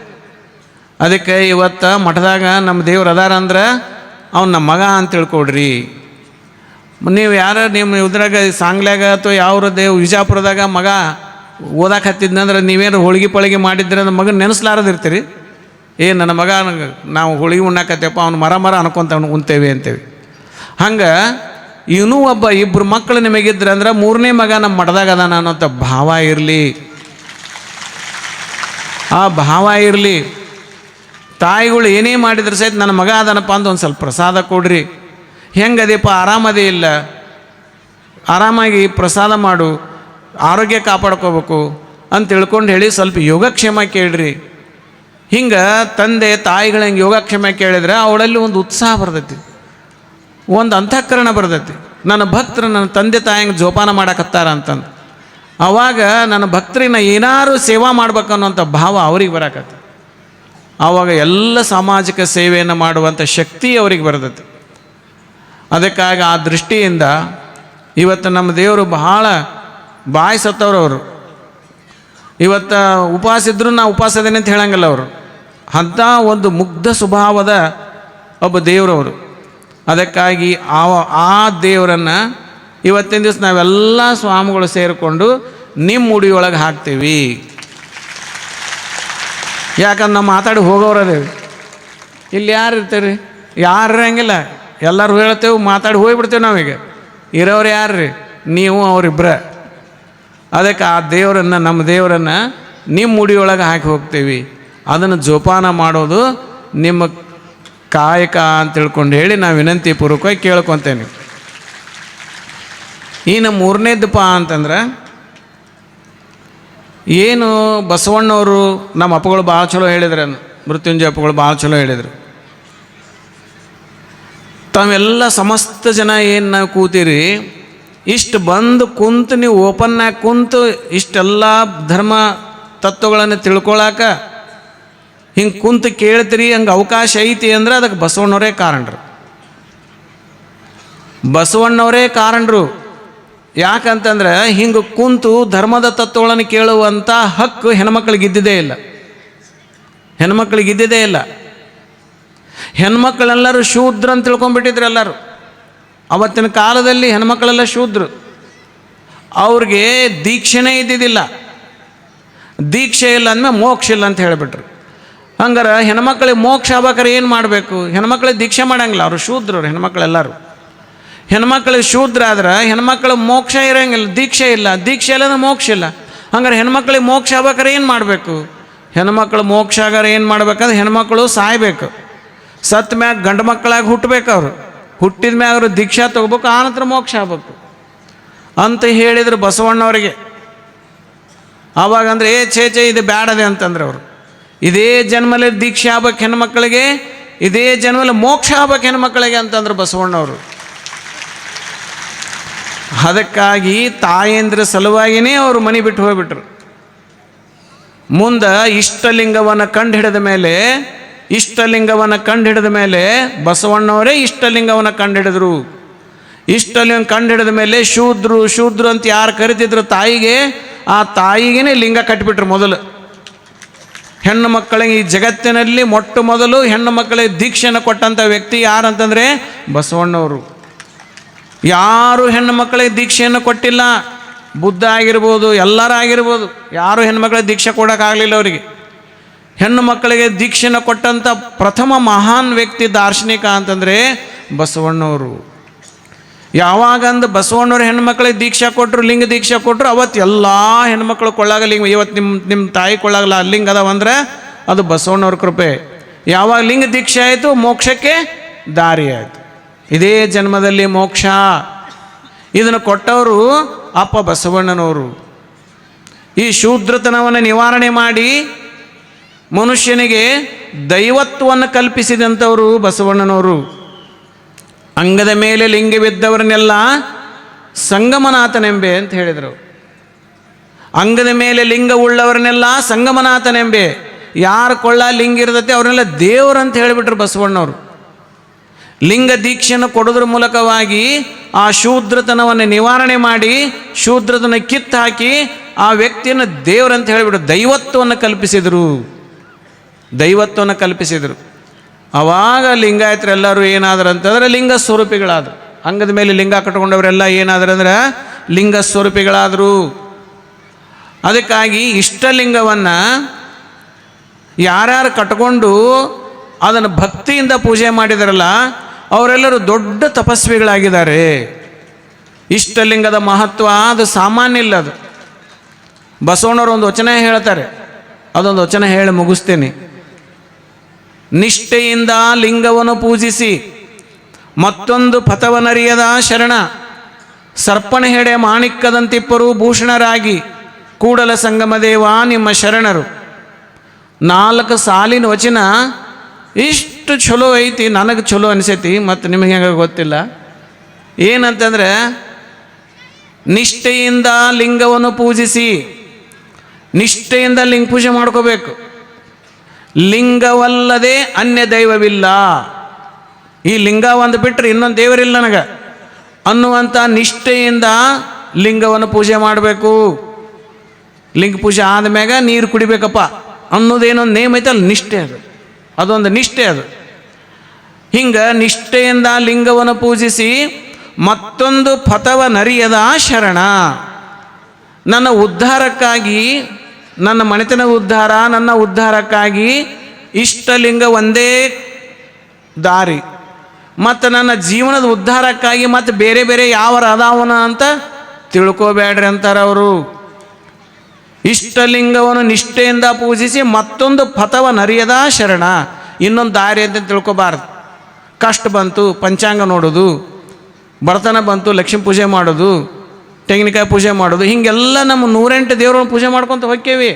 ಅದಕ್ಕೆ ಇವತ್ತು ಮಠದಾಗ ನಮ್ಮ ದೇವ್ರು ಅದಾರ ಅಂದ್ರೆ ಅವ್ನು ನಮ್ಮ ಮಗ ಅಂತ ತಿಳ್ಕೊಡ್ರಿ. ನೀವು ಯಾರು ನಿಮ್ಮ ಇದ್ರಾಗ ಸಾಂಗ್ಲ್ಯಾಗ ಅಥವಾ ಯಾವ ವಿಜಾಪುರದಾಗ ಮಗ ಓದಕ್ಕೆ ಹತ್ತಿದ್ನಂದ್ರೆ ನೀವೇನು ಹೋಳಿಗೆ ಪಳಿಗೆ ಮಾಡಿದ್ರೆ ಅಂದ್ರೆ ಮಗನ ನೆನೆಸ್ಲಾರದಿರ್ತೀರಿ. ನನ್ನ ಮಗ ನಾವು ಹೋಳಿಗೆ ಉಣ್ಣಾಕತ್ತೇಪ್ಪ, ಅವ್ನು ಮರ ಅನ್ಕೊಂತ ಉಣ್ತೇವೆ ಅಂತೇವಿ. ಹಂಗೆ ಇವನು ಒಬ್ಬ ಇಬ್ಬರು ಮಕ್ಕಳು ನಿಮಗಿದ್ರೆ ಅಂದ್ರೆ 3ನೇ ಮಗ ನಮ್ಮ ಮಠದಾಗ ಅದಾನ ಅನ್ನೋಂಥ ಭಾವ ಇರಲಿ. ಆ ಭಾವ ಇರಲಿ. ತಾಯಿಗಳು ಏನೇ ಮಾಡಿದ್ರೆ ಸಹಿತ ನನ್ನ ಮಗ ಅದಾನಪ್ಪ ಅಂತ ಒಂದು ಸ್ವಲ್ಪ ಪ್ರಸಾದ ಕೊಡ್ರಿ. ಹೆಂಗದೇಪ್ಪ, ಆರಾಮದೇ ಇಲ್ಲ, ಆರಾಮಾಗಿ ಪ್ರಸಾದ ಮಾಡು, ಆರೋಗ್ಯ ಕಾಪಾಡ್ಕೋಬೇಕು ಅಂತ ತಿಳ್ಕೊಂಡು ಹೇಳಿ ಸ್ವಲ್ಪ ಯೋಗಕ್ಷೇಮ ಕೇಳ್ರಿ. ಹಿಂಗೆ ತಂದೆ ತಾಯಿಗಳು ಹೆಂಗೆ ಯೋಗಕ್ಷೇಮ ಕೇಳಿದ್ರೆ ಅವಳಲ್ಲಿ ಒಂದು ಉತ್ಸಾಹ ಬರ್ತೈತಿ, ಒಂದು ಅಂತಃಕರಣ ಬರ್ತೈತಿ. ನನ್ನ ಭಕ್ತರು ನನ್ನ ತಂದೆ ತಾಯಿಗೆ ಜೋಪಾನ ಮಾಡಕತ್ತಾರ ಅಂತಂದು ಆವಾಗ ನನ್ನ ಭಕ್ತರಿಗೆ ನಾ ಏನಾರು ಸೇವಾ ಮಾಡ್ಬೇಕನ್ನೋಂಥ ಭಾವ ಅವ್ರಿಗೆ ಬರಕತ್ತೆ. ಆವಾಗ ಎಲ್ಲ ಸಾಮಾಜಿಕ ಸೇವೆಯನ್ನು ಮಾಡುವಂಥ ಶಕ್ತಿ ಅವ್ರಿಗೆ ಬರ್ತೈತಿ. ಅದಕ್ಕಾಗಿ ಆ ದೃಷ್ಟಿಯಿಂದ ಇವತ್ತು ನಮ್ಮ ದೇವರು ಬಹಳ ಬಾಯಿ ಸತ್ತವ್ರವರು. ಇವತ್ತು ಉಪವಾಸ ಇದ್ದರೂ ನಾ ಉಪವಾಸ ಅದೇನೆ ಅಂತ ಹೇಳಂಗಿಲ್ಲ ಅವರು. ಅಂಥ ಒಂದು ಮುಗ್ಧ ಸ್ವಭಾವದ ಒಬ್ಬ ದೇವರವರು. ಅದಕ್ಕಾಗಿ ಆ ದೇವರನ್ನು ಇವತ್ತಿನ ದಿವಸ ನಾವೆಲ್ಲ ಸ್ವಾಮಿಗಳು ಸೇರಿಕೊಂಡು ನಿಮ್ಮ ಮುಡಿಯೊಳಗೆ ಹಾಕ್ತೀವಿ. ಯಾಕಂದ್ರೆ ನಾವು ಮಾತಾಡಿ ಹೋಗೋರದೇವಿ. ಇಲ್ಲಿ ಯಾರು ಇರ್ತೀರಿ? ಯಾರು ಇರಂಗಿಲ್ಲ, ಎಲ್ಲರೂ ಹೇಳ್ತೇವೆ, ಮಾತಾಡಿ ಹೋಗ್ಬಿಡ್ತೇವೆ. ನಾವೀಗ ಇರೋರು ಯಾರು ರೀ? ನೀವು ಅವರಿಬ್ಬರ. ಅದಕ್ಕೆ ಆ ದೇವರನ್ನು, ನಮ್ಮ ದೇವರನ್ನು ನಿಮ್ಮ ಮುಡಿಯೊಳಗೆ ಹಾಕಿ ಹೋಗ್ತೀವಿ. ಅದನ್ನು ಜೋಪಾನ ಮಾಡೋದು ನಿಮ್ಮ ಕಾಯಕ ಅಂತ ತಿಳ್ಕೊಂಡು ಹೇಳಿ ನಾವು ವಿನಂತಿ ಪೂರ್ವಕವಾಗಿ ಕೇಳ್ಕೊತೇನೆ. ಇನ್ನು 3ನೇದಪ್ಪ ಅಂತಂದ್ರೆ ಏನು ಬಸವಣ್ಣವರು ನಮ್ಮ ಅಪ್ಪಗಳು ಭಾಳ ಚಲೋ ಹೇಳಿದ್ರು, ಮೃತ್ಯುಂಜಯ ಅಪ್ಪಗಳು ಭಾಳ ಚಲೋ ಹೇಳಿದರು. ತಾವೆಲ್ಲ ಸಮಸ್ತ ಜನ ಏನು ನಾವು ಕೂತೀರಿ, ಇಷ್ಟು ಬಂದು ಕುಂತು ನೀವು ಓಪನ್ನಾಗಿ ಕುಂತು ಇಷ್ಟೆಲ್ಲ ಧರ್ಮ ತತ್ವಗಳನ್ನು ತಿಳ್ಕೊಳಕ ಹಿಂಗೆ ಕುಂತು ಕೇಳ್ತೀರಿ, ಹಂಗೆ ಅವಕಾಶ ಐತಿ ಅಂದ್ರೆ ಅದಕ್ಕೆ ಬಸವಣ್ಣವರೇ ಕಾರಣರು. ಬಸವಣ್ಣವರೇ ಕಾರಣರು. ಯಾಕಂತಂದ್ರೆ ಹಿಂಗೆ ಕುಂತು ಧರ್ಮದ ತತ್ವಗಳನ್ನು ಕೇಳುವಂಥ ಹಕ್ಕು ಹೆಣ್ಮಕ್ಳಿಗೆ ಇದ್ದಿದ್ದೇ ಇಲ್ಲ. ಹೆಣ್ಮಕ್ಳಿಗೆ ಇದ್ದಿದ್ದೇ ಇಲ್ಲ. ಹೆಣ್ಮಕ್ಳೆಲ್ಲರೂ ಶೂದ್ರ ಅಂತ ತಿಳ್ಕೊಂಡ್ಬಿಟ್ಟಿದ್ರು ಎಲ್ಲರೂ. ಅವತ್ತಿನ ಕಾಲದಲ್ಲಿ ಹೆಣ್ಮಕ್ಳೆಲ್ಲ ಶೂದ್ರು, ಅವ್ರಿಗೆ ದೀಕ್ಷೆನೇ ಇದ್ದಿದ್ದಿಲ್ಲ. ದೀಕ್ಷೆ ಇಲ್ಲ ಅಂದಮೇಲೆ ಮೋಕ್ಷ ಇಲ್ಲ ಅಂತ ಹೇಳಿಬಿಟ್ರು. ಹಂಗಾರೆ ಹೆಣ್ಮಕ್ಳಿಗೆ ಮೋಕ್ಷ ಆಗ್ಬೇಕಾರೆ ಏನು ಮಾಡಬೇಕು? ಹೆಣ್ಮಕ್ಳಿಗೆ ದೀಕ್ಷೆ ಮಾಡಂಗಿಲ್ಲ, ಅವರು ಶೂದ್ರರು ಹೆಣ್ಮಕ್ಳೆಲ್ಲರೂ. ಹೆಣ್ಮಕ್ಳಿಗೆ ಶೂದ್ರ ಆದ್ರೆ ಹೆಣ್ಮಕ್ಳು ಮೋಕ್ಷ ಇರೋಂಗಿಲ್ಲ, ದೀಕ್ಷೆ ಇಲ್ಲ, ದೀಕ್ಷೆ ಇಲ್ಲ ಅಂದ್ರೆ ಮೋಕ್ಷ ಇಲ್ಲ. ಹಂಗಾರೆ ಹೆಣ್ಮಕ್ಳಿಗೆ ಮೋಕ್ಷ ಆಗ್ಬೇಕಾರೆ ಏನು ಮಾಡಬೇಕು? ಹೆಣ್ಮಕ್ಳು ಮೋಕ್ಷ ಆಗಾರೆ ಏನು ಮಾಡ್ಬೇಕಂದ್ರೆ ಹೆಣ್ಮಕ್ಳು ಸಾಯ್ಬೇಕು, ಸತ್ ಮ್ಯಾಗ ಗಂಡು ಮಕ್ಕಳಾಗಿ ಹುಟ್ಟಬೇಕು. ಅವರು ಹುಟ್ಟಿದ ಮ್ಯಾಗ ಅವರು ದೀಕ್ಷಾ ತೊಗೋಬೇಕು, ಆನಂತರ ಮೋಕ್ಷ ಆಗ್ಬೇಕು ಅಂತ ಹೇಳಿದರು ಬಸವಣ್ಣವರಿಗೆ. ಆವಾಗಂದ್ರೆ ಛೇ ಇದು ಬ್ಯಾಡದೆ ಅಂತಂದ್ರೆ ಅವರು, ಇದೇ ಜನ್ಮಲ್ಲಿ ದೀಕ್ಷೆ ಆಗ್ಬೇಕು ಹೆಣ್ಮಕ್ಳಿಗೆ, ಇದೇ ಜನ್ಮಲ್ಲಿ ಮೋಕ್ಷ ಆಗ್ಬೇಕು ಹೆಣ್ಮಕ್ಳಿಗೆ ಅಂತಂದ್ರು ಬಸವಣ್ಣವರು. ಅದಕ್ಕಾಗಿ ತಾಯೇಂದ್ರ ಸಲುವಾಗಿಯೇ ಅವರು ಮನೆ ಬಿಟ್ಟು ಹೋಗ್ಬಿಟ್ರು. ಮುಂದೆ ಇಷ್ಟಲಿಂಗವನ್ನು ಕಂಡು ಹಿಡಿದ ಮೇಲೆ ಬಸವಣ್ಣವರೇ ಇಷ್ಟಲಿಂಗವನ್ನು ಕಂಡು ಹಿಡಿದ್ರು. ಇಷ್ಟಲಿಂಗ ಕಂಡು ಹಿಡಿದ ಮೇಲೆ ಶೂದ್ರು ಅಂತ ಯಾರು ಕರಿತಿದ್ರು ತಾಯಿಗೆ, ಆ ತಾಯಿಗೇ ಲಿಂಗ ಕಟ್ಟಿಬಿಟ್ರು. ಮೊದಲು ಹೆಣ್ಣು ಮಕ್ಕಳಿಗೆ ಈ ಜಗತ್ತಿನಲ್ಲಿ ಮೊಟ್ಟ ಮೊದಲು ಹೆಣ್ಣು ಮಕ್ಕಳಿಗೆ ದೀಕ್ಷೆಯನ್ನು ಕೊಟ್ಟಂಥ ವ್ಯಕ್ತಿ ಯಾರಂತಂದರೆ ಬಸವಣ್ಣವರು. ಯಾರು ಹೆಣ್ಣು ಮಕ್ಕಳಿಗೆ ದೀಕ್ಷೆಯನ್ನು ಕೊಟ್ಟಿಲ್ಲ. ಬುದ್ಧ ಆಗಿರ್ಬೋದು, ಎಲ್ಲರಾಗಿರ್ಬೋದು, ಯಾರು ಹೆಣ್ಮಕ್ಳಿಗೆ ದೀಕ್ಷೆ ಕೊಡೋಕ್ಕಾಗಲಿಲ್ಲ ಅವರಿಗೆ. ಹೆಣ್ಣು ಮಕ್ಕಳಿಗೆ ದೀಕ್ಷೆಯನ್ನು ಕೊಟ್ಟಂಥ ಪ್ರಥಮ ಮಹಾನ್ ವ್ಯಕ್ತಿ ದಾರ್ಶನಿಕ ಅಂತಂದರೆ ಬಸವಣ್ಣವರು. ಯಾವಾಗಂದು ಬಸವಣ್ಣವ್ರು ಹೆಣ್ಮಕ್ಳಿಗೆ ದೀಕ್ಷೆ ಕೊಟ್ಟರು, ಲಿಂಗ ದೀಕ್ಷೆ ಕೊಟ್ಟರು, ಅವತ್ತು ಎಲ್ಲ ಹೆಣ್ಮಕ್ಳು ಕೊಳ್ಳಾಗ ಲಿಂಗ, ಇವತ್ತು ನಿಮ್ಮ ತಾಯಿ ಕೊಳ್ಳಾಗಲ್ಲ ಲಿಂಗ ಅದಾವಂದ್ರೆ ಅದು ಬಸವಣ್ಣವ್ರ ಕೃಪೆ. ಯಾವಾಗ ಲಿಂಗ ದೀಕ್ಷೆ ಆಯಿತು ಮೋಕ್ಷಕ್ಕೆ ದಾರಿ ಆಯಿತು. ಇದೇ ಜನ್ಮದಲ್ಲಿ ಮೋಕ್ಷ. ಇದನ್ನು ಕೊಟ್ಟವರು ಅಪ್ಪ ಬಸವಣ್ಣನವರು. ಈ ಶೂದ್ರತನವನ್ನು ನಿವಾರಣೆ ಮಾಡಿ ಮನುಷ್ಯನಿಗೆ ದೈವತ್ವವನ್ನು ಕಲ್ಪಿಸಿದಂಥವರು ಬಸವಣ್ಣನವರು. ಅಂಗದ ಮೇಲೆ ಲಿಂಗವಿದ್ದವರನ್ನೆಲ್ಲ ಸಂಗಮನಾಥನೆಂಬೆ ಅಂತ ಹೇಳಿದರು. ಅಂಗದ ಮೇಲೆ ಲಿಂಗ ಉಳ್ಳವರನ್ನೆಲ್ಲ ಸಂಗಮನಾಥನೆಂಬೆ. ಯಾರು ಕೊಳ್ಳ ಲಿಂಗ ಇರ್ತೈತೆ ಅವ್ರನ್ನೆಲ್ಲ ದೇವರಂತ ಹೇಳಿಬಿಟ್ರು ಬಸವಣ್ಣವರು. ಲಿಂಗ ದೀಕ್ಷೆಯನ್ನು ಕೊಡೋದ್ರ ಮೂಲಕವಾಗಿ ಆ ಶೂದ್ರತನವನ್ನು ನಿವಾರಣೆ ಮಾಡಿ, ಶೂದ್ರತನ ಕಿತ್ತು ಹಾಕಿ ಆ ವ್ಯಕ್ತಿಯನ್ನು ದೇವರಂತ ಹೇಳಿಬಿಟ್ರು. ದೈವತ್ವವನ್ನು ಕಲ್ಪಿಸಿದರು. ಆವಾಗ ಲಿಂಗಾಯತರೆಲ್ಲರೂ ಏನಾದ್ರು ಅಂತಂದರೆ ಲಿಂಗ ಸ್ವರೂಪಿಗಳಾದರು. ಅಂಗದ ಮೇಲೆ ಲಿಂಗ ಕಟ್ಕೊಂಡವರೆಲ್ಲ ಏನಾದ್ರು ಅಂದ್ರೆ ಲಿಂಗ ಸ್ವರೂಪಿಗಳಾದರು. ಅದಕ್ಕಾಗಿ ಇಷ್ಟಲಿಂಗವನ್ನು ಯಾರ್ಯಾರು ಕಟ್ಕೊಂಡು ಅದನ್ನು ಭಕ್ತಿಯಿಂದ ಪೂಜೆ ಮಾಡಿದಾರಲ್ಲ ಅವರೆಲ್ಲರೂ ದೊಡ್ಡ ತಪಸ್ವಿಗಳಾಗಿದ್ದಾರೆ. ಇಷ್ಟಲಿಂಗದ ಮಹತ್ವ ಅದು ಸಾಮಾನ್ಯ ಇಲ್ಲ. ಅದು ಬಸವಣ್ಣವರು ಒಂದು ವಚನ ಹೇಳ್ತಾರೆ, ಅದೊಂದು ವಚನ ಹೇಳಿ ಮುಗಿಸ್ತೇನೆ. ನಿಷ್ಠೆಯಿಂದ ಲಿಂಗವನ್ನು ಪೂಜಿಸಿ ಮತ್ತೊಂದು ಪಥವನರಿಯದ ಶರಣ, ಸರ್ಪಣ ಹೆಡೆ ಮಾಣಿಕ್ಕದಂತಿಪ್ಪರು ಭೂಷಣರಾಗಿ ಕೂಡಲ ಸಂಗಮದೇವ ನಿಮ್ಮ ಶರಣರು. 4 ಸಾಲಿನ ವಚನ ಇಷ್ಟು ಚಲೋ ಐತಿ. ನನಗೆ ಚಲೋ ಅನಿಸೈತಿ, ಮತ್ತು ನಿಮಗೆ ಹೆಂಗೆ ಗೊತ್ತಿಲ್ಲ. ಏನಂತಂದರೆ ನಿಷ್ಠೆಯಿಂದ ಲಿಂಗವನ್ನು ಪೂಜಿಸಿ, ನಿಷ್ಠೆಯಿಂದ ಲಿಂಗ ಪೂಜೆ ಮಾಡ್ಕೋಬೇಕು. ಲಿಂಗವಲ್ಲದೆ ಅನ್ಯ ದೈವವಿಲ್ಲ. ಈ ಲಿಂಗ ಒಂದು ಬಿಟ್ಟರೆ ಇನ್ನೊಂದು ದೇವರಿಲ್ಲ ನನಗೆ ಅನ್ನುವಂಥ ನಿಷ್ಠೆಯಿಂದ ಲಿಂಗವನ್ನು ಪೂಜೆ ಮಾಡಬೇಕು. ಲಿಂಗ ಪೂಜೆ ಆದಮ್ಯಾಗ ನೀರು ಕುಡಿಬೇಕಪ್ಪ ಅನ್ನೋದೇನೊಂದು ನೇಮ ಐತಲ್ಲ, ನಿಷ್ಠೆ ಅದೊಂದು ನಿಷ್ಠೆ. ಹಿಂಗೆ ನಿಷ್ಠೆಯಿಂದ ಲಿಂಗವನ್ನು ಪೂಜಿಸಿ ಮತ್ತೊಂದು ಪಥವನರಿಯದ ಶರಣ, ನನ್ನ ಉದ್ಧಾರಕ್ಕಾಗಿ, ನನ್ನ ಮನೆತನ ಉದ್ಧಾರ, ನನ್ನ ಉದ್ಧಾರಕ್ಕಾಗಿ ಇಷ್ಟಲಿಂಗ ಒಂದೇ ದಾರಿ, ಮತ್ತು ನನ್ನ ಜೀವನದ ಉದ್ಧಾರಕ್ಕಾಗಿ ಮತ್ತು ಬೇರೆ ಬೇರೆ ಯಾವರ ಅದಾವನ ಅಂತ ತಿಳ್ಕೋಬೇಡ್ರಿ ಅಂತಾರೆ ಅವರು. ಇಷ್ಟಲಿಂಗವನ್ನು ನಿಷ್ಠೆಯಿಂದ ಪೂಜಿಸಿ ಮತ್ತೊಂದು ಪಥವನರಿಯದ ಶರಣ, ಇನ್ನೊಂದು ದಾರಿ ಅಂತ ತಿಳ್ಕೊಬಾರ್ದು. ಕಷ್ಟ ಬಂತು ಪಂಚಾಂಗ ನೋಡೋದು, ಬಡತನ ಬಂತು ಲಕ್ಷ್ಮೀ ಪೂಜೆ ಮಾಡೋದು, ತೆಂಗಿನಕಾಯಿ ಪೂಜೆ ಮಾಡೋದು, ಹೀಗೆಲ್ಲ ನಮ್ಮ 108 ದೇವ್ರನ್ನ ಪೂಜೆ ಮಾಡ್ಕೊತ ಹೋಗ್ತೇವೆ.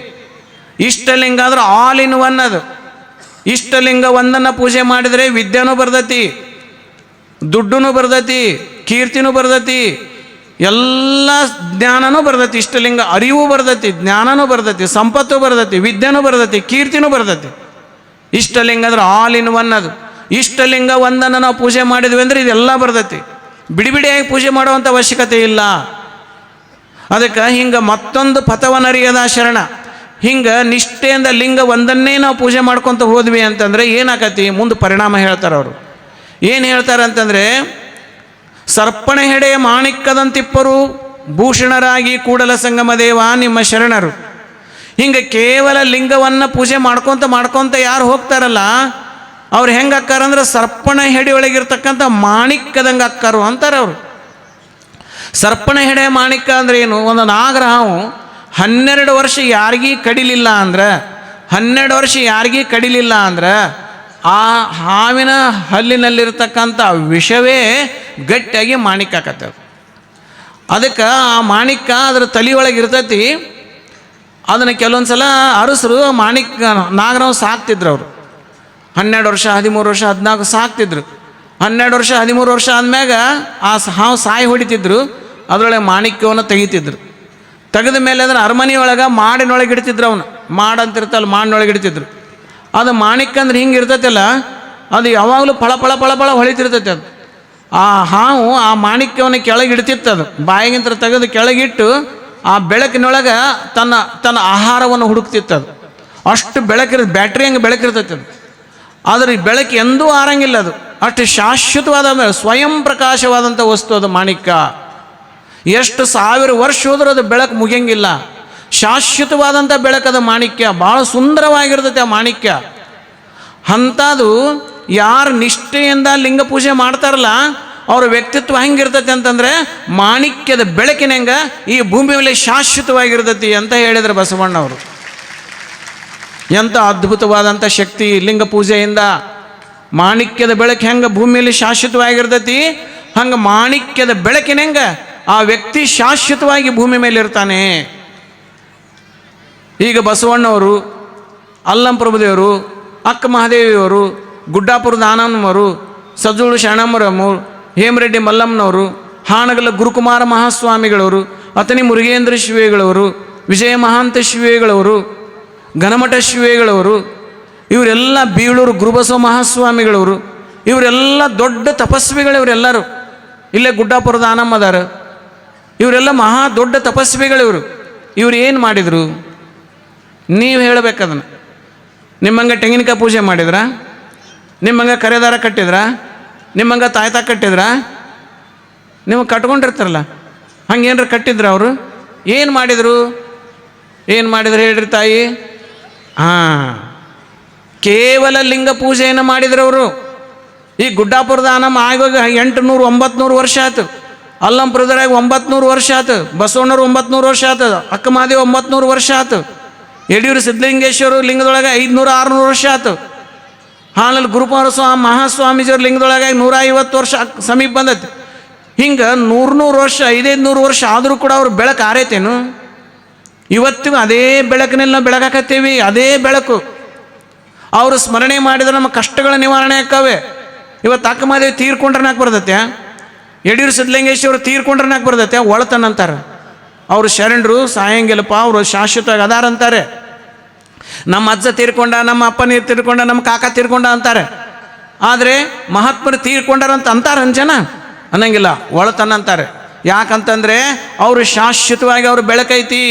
ಇಷ್ಟಲಿಂಗ ಆದ್ರೆ ಆಲ್ ಇನ್ ಒನ್. ಅದು ಇಷ್ಟಲಿಂಗ ಒಂದನ್ನು ಪೂಜೆ ಮಾಡಿದರೆ ವಿದ್ಯೆನೂ ಬರ್ತೈತಿ, ದುಡ್ಡೂ ಬರ್ತೈತಿ, ಕೀರ್ತಿನೂ ಬರ್ತೈತಿ, ಎಲ್ಲ ಜ್ಞಾನನೂ ಬರ್ತೈತಿ. ಇಷ್ಟಲಿಂಗ ಅರಿವು ಬರ್ತೈತಿ, ಜ್ಞಾನನೂ ಬರ್ತೈತಿ, ಸಂಪತ್ತು ಬರ್ತೈತಿ, ವಿದ್ಯೆನೂ ಬರ್ತೈತಿ, ಕೀರ್ತಿನೂ ಬರ್ತೈತಿ. ಇಷ್ಟಲಿಂಗ ಅಂದ್ರೆ ಆಲ್ ಇನ್ ಒನ್. ಅದು ಇಷ್ಟಲಿಂಗ ಒಂದನ್ನು ನಾವು ಪೂಜೆ ಮಾಡಿದ್ವಿ ಅಂದರೆ ಇದೆಲ್ಲ ಬರ್ತೈತಿ. ಬಿಡಿಬಿಡಿಯಾಗಿ ಪೂಜೆ ಮಾಡುವಂಥ ಅವಶ್ಯಕತೆ ಇಲ್ಲ. ಅದಕ್ಕೆ ಹಿಂಗೆ ಮತ್ತೊಂದು ಪಥವನರಿಯದ ಶರಣ, ಹಿಂಗೆ ನಿಷ್ಠೆಯಿಂದ ಲಿಂಗ ಒಂದನ್ನೇ ನಾವು ಪೂಜೆ ಮಾಡ್ಕೊತ ಹೋದ್ವಿ ಅಂತಂದರೆ ಏನಾಕತಿ ಮುಂದೆ ಪರಿಣಾಮ ಹೇಳ್ತಾರೆ ಅವರು. ಏನು ಹೇಳ್ತಾರೆ ಅಂತಂದರೆ, ಸರ್ಪಣ ಹೆಡೆ ಮಾಣಿಕ್ಕದಂತಿಪ್ಪರು ಭೂಷಣರಾಗಿ ಕೂಡಲ ಸಂಗಮ ದೇವ ನಿಮ್ಮ ಶರಣರು. ಹಿಂಗೆ ಕೇವಲ ಲಿಂಗವನ್ನು ಪೂಜೆ ಮಾಡ್ಕೊತ ಯಾರು ಹೋಗ್ತಾರಲ್ಲ ಅವ್ರು ಹೆಂಗೆ ಅಕ್ಕಾರಂದ್ರೆ ಸರ್ಪಣ ಹೆಡೆ ಒಳಗಿರ್ತಕ್ಕಂಥ ಮಾಣಿಕ್ಯದಂಗೆ ಅಕ್ಕಾರು ಅಂತಾರೆ ಅವರು. ಸರ್ಪಣ ಹೆಡೆ ಮಾಣಿಕ್ಯ ಅಂದ್ರೆ ಏನು? ಒಂದು ನಾಗರಹಾವು 12 ವರ್ಷ ಯಾರಿಗೂ ಕಡಿಲಿಲ್ಲ ಅಂದ್ರೆ 12 ವರ್ಷ ಯಾರಿಗೂ ಕಡಿಲಿಲ್ಲ ಅಂದ್ರೆ ಆ ಹಾವಿನ ಹಲ್ಲಿನಲ್ಲಿರ್ತಕ್ಕಂಥ ವಿಷವೇ ಗಟ್ಟಿಯಾಗಿ ಮಾಣಿಕ್ಯ ಆಕತ್ತದ. ಅದಕ್ಕೆ ಆ ಮಾಣಿಕ್ಯ ಅದ್ರ ತಲೆಯೊಳಗೆ ಇರ್ತೈತಿ. ಅದನ್ನು ಕೆಲವೊಂದು ಸಲ ಅರಸರು ಮಾಣಿಕ್ಯ ನಾಗರಹಾವು ಸಾಕ್ತಿದ್ರು. ಅವರು 12 ವರ್ಷ 13 ವರ್ಷ 14 ಸಾಕ್ತಿದ್ರು. 12 ವರ್ಷ 13 ವರ್ಷ ಆದ್ಮ್ಯಾಗ ಆ ಹಾವು ಸಾಯಿ ಹೊಡಿತಿದ್ರು. ಅದರೊಳಗೆ ಮಾಣಿಕ್ಯವನ್ನು ತೆಗಿತಿದ್ರು. ತೆಗೆದ ಮೇಲೆ ಅದನ್ನು ಅರಮನೆಯೊಳಗೆ ಮಾಡಿನೊಳಗೆ ಇಡ್ತಿದ್ರು. ಅವನು ಮಾಡಂತಿರ್ತಲ್ಲ, ಮಾಡಿನೊಳಗೆ ಇಡ್ತಿದ್ರು. ಅದು ಮಾಣಿಕ್ಯ ಅಂದ್ರೆ ಹಿಂಗೆ ಇರ್ತೈತಲ್ಲ, ಅದು ಯಾವಾಗಲೂ ಫಳ ಫಳ ಫಳ ಫಳ ಹೊಳಿತಿರ್ತೈತೆ. ಅದು ಆ ಹಾವು ಆ ಮಾಣಿಕ್ಯವನ್ನು ಕೆಳಗೆ ಇಡ್ತಿತ್ತು. ಅದು ಬಾಯಿಗಿಂತ ತೆಗೆದು ಕೆಳಗಿಟ್ಟು ಆ ಬೆಳಕಿನೊಳಗೆ ತನ್ನ ಆಹಾರವನ್ನು ಹುಡುಕ್ತಿತ್ತು. ಅದು ಅಷ್ಟು ಬೆಳಕಿರ್ತದೆ, ಬ್ಯಾಟ್ರಿ ಹಂಗೆ ಬೆಳಕಿರ್ತೈತೆ. ಅದು ಆದರೆ ಈ ಬೆಳಕು ಎಂದೂ ಆರಂಗಿಲ್ಲ. ಅದು ಅಷ್ಟು ಶಾಶ್ವತವಾದ ಸ್ವಯಂ ಪ್ರಕಾಶವಾದಂಥ ವಸ್ತು ಅದು ಮಾಣಿಕ್ಯ. ಎಷ್ಟು 1000 ವರ್ಷ ಹೋದ್ರೂ ಅದು ಬೆಳಕು ಮುಗಿಯಂಗಿಲ್ಲ. ಶಾಶ್ವತವಾದಂಥ ಬೆಳಕದ ಮಾಣಿಕ್ಯ. ಭಾಳ ಸುಂದರವಾಗಿರ್ತೈತೆ ಆ ಮಾಣಿಕ್ಯ. ಅಂಥದ್ದು ಯಾರು ನಿಷ್ಠೆಯಿಂದ ಲಿಂಗ ಪೂಜೆ ಮಾಡ್ತಾರಲ್ಲ ಅವ್ರ ವ್ಯಕ್ತಿತ್ವ ಹೆಂಗಿರ್ತೈತೆ ಅಂತಂದರೆ ಮಾಣಿಕ್ಯದ ಬೆಳಕಿನಂಗ ಈ ಭೂಮಿ ಮೇಲೆ ಶಾಶ್ವತವಾಗಿರ್ತೈತಿ ಅಂತ ಹೇಳಿದ್ರು ಬಸವಣ್ಣವರು. ಎಂಥ ಅದ್ಭುತವಾದಂಥ ಶಕ್ತಿ ಲಿಂಗ ಪೂಜೆಯಿಂದ. ಮಾಣಿಕ್ಯದ ಬೆಳಕು ಹೆಂಗೆ ಭೂಮಿಯಲ್ಲಿ ಶಾಶ್ವತವಾಗಿರ್ತೈತಿ, ಹಂಗೆ ಮಾಣಿಕ್ಯದ ಬೆಳಕಿನಂಗ ಆ ವ್ಯಕ್ತಿ ಶಾಶ್ವತವಾಗಿ ಭೂಮಿ ಮೇಲೆ ಇರ್ತಾನೆ. ಈಗ ಬಸವಣ್ಣವರು, ಅಲ್ಲಂಪ್ರಭುದೇವರು, ಅಕ್ಕ ಮಹಾದೇವಿಯವರು, ಗುಡ್ಡಾಪುರದ ಆನಂದಮ್ಮವರು, ಸಜ್ಜೋಳು ಶರಣಮ್ಮರಮ್ಮರು, ಹೇಮರೆಡ್ಡಿ ಮಲ್ಲಮ್ಮನವರು, ಹಾನಗಲ ಗುರುಕುಮಾರ ಮಹಾಸ್ವಾಮಿಗಳವರು, ಅತನಿ ಮುರುಗೇಂದ್ರ ಶಿವೇಗಳವರು, ವಿಜಯ ಮಹಾಂತ ಶಿವೇಗಳವರು, ಘನಮಠ ಶಿವೇಗಳವರು, ಇವರೆಲ್ಲ ಬೀಳೂರು ಗುರುಬಸವ ಮಹಾಸ್ವಾಮಿಗಳವರು, ಇವರೆಲ್ಲ ದೊಡ್ಡ ತಪಸ್ವಿಗಳು. ಇವರೆಲ್ಲರೂ ಇಲ್ಲೇ ಗುಡ್ಡಾಪುರದ ಆನಮ್ಮದಾರ. ಇವರೆಲ್ಲ ಮಹಾ ದೊಡ್ಡ ತಪಸ್ವಿಗಳಿವರು. ಇವ್ರು ಏನು ಮಾಡಿದರು ನೀವು ಹೇಳಬೇಕದನ್ನು. ನಿಮ್ಮಂಗೆ ತೆಂಗಿನಕಾಯಿ ಪೂಜೆ ಮಾಡಿದ್ರ, ನಿಮ್ಮಂಗೆ ಕರೆದಾರ ಕಟ್ಟಿದ್ರ, ನಿಮ್ಮಂಗೆ ತಾಯ್ತಾ ಕಟ್ಟಿದ್ರ, ನಿಮಗೆ ಕಟ್ಕೊಂಡಿರ್ತಾರಲ್ಲ ಹಂಗೇನ್ರ ಕಟ್ಟಿದ್ರ ಅವರು? ಏನು ಮಾಡಿದರು? ಏನು ಮಾಡಿದ್ರು ಹೇಳ್ರಿ ತಾಯಿ? ಕೇವಲ ಲಿಂಗ ಪೂಜೆಯನ್ನು ಮಾಡಿದ್ರು ಅವರು. ಈ ಗುಡ್ಡಾಪುರದ ಆನಮ್ಮ ಆಗೋಗ 800 900 ವರ್ಷ ಆಯ್ತು. ಅಲ್ಲಂಪುರದಾಗ 900 ವರ್ಷ ಆಯ್ತು. ಬಸವಣ್ಣರು 900 ವರ್ಷ ಆಯ್ತು. ಅಕ್ಕ ಮಹಾದೇವ 900 ವರ್ಷ ಆಯ್ತು. ಯಡಿಯೂರು ಸಿದ್ಧಲಿಂಗೇಶ್ವರು ಲಿಂಗದೊಳಗೆ 500 600 ವರ್ಷ ಆಯ್ತು. ಹಾನಲ್ಲಿ ಗುರುಕುಮಾರ ಮಹಾಸ್ವಾಮೀಜಿಯವ್ರ ಲಿಂಗದೊಳಗೆ 150 ವರ್ಷ ಸಮೀಪ ಬಂದೈತಿ. ಹಿಂಗೆ 100 ವರ್ಷ 500 ವರ್ಷ ಆದರೂ ಕೂಡ ಅವ್ರ ಬೆಳಕು ಆರೈತೇನು? ಇವತ್ತಿಗೂ ಅದೇ ಬೆಳಕಿನಲ್ಲಿ ನಾವು ಬೆಳಗಾಕತ್ತೀವಿ. ಅದೇ ಬೆಳಕು. ಅವರು ಸ್ಮರಣೆ ಮಾಡಿದ್ರೆ ನಮ್ಮ ಕಷ್ಟಗಳ ನಿವಾರಣೆ ಆಕ್ಕವೆ. ಇವತ್ತು ಅಕ್ಕ ಮಹಾದೇವಿ ತೀರ್ಕೊಂಡ್ರನಾಕ್ ಬರ್ತೈತೆ, ಯಡಿಯೂರು ಸಿದ್ಧಲಿಂಗೇಶ್ವರು ತೀರ್ಕೊಂಡ್ರನಾಕ್ ಬರ್ತೈತೆ. ಒಳತನಂತಾರೆ ಅವರು ಶರಣರು, ಸಾಯಂಗಿಲ್ಲಪ್ಪ ಅವರು ಶಾಶ್ವತವಾಗಿ ಅದಾರ ಅಂತಾರೆ. ನಮ್ಮ ಅಜ್ಜ ತೀರ್ಕೊಂಡ, ನಮ್ಮ ಅಪ್ಪನ ತೀರ್ಕೊಂಡ, ನಮ್ಮ ಕಾಕ ತೀರ್ಕೊಂಡ ಅಂತಾರೆ. ಆದರೆ ಮಹಾತ್ಮರು ತೀರ್ಕೊಂಡಾರಂತ ಅಂತಾರೆ ಜನ? ಅನ್ನಂಗಿಲ್ಲ, ಒಳತನ ಅಂತಾರೆ. ಯಾಕಂತಂದರೆ ಅವರು ಶಾಶ್ವತವಾಗಿ ಅವ್ರ ಬೆಳಕೈತಿ.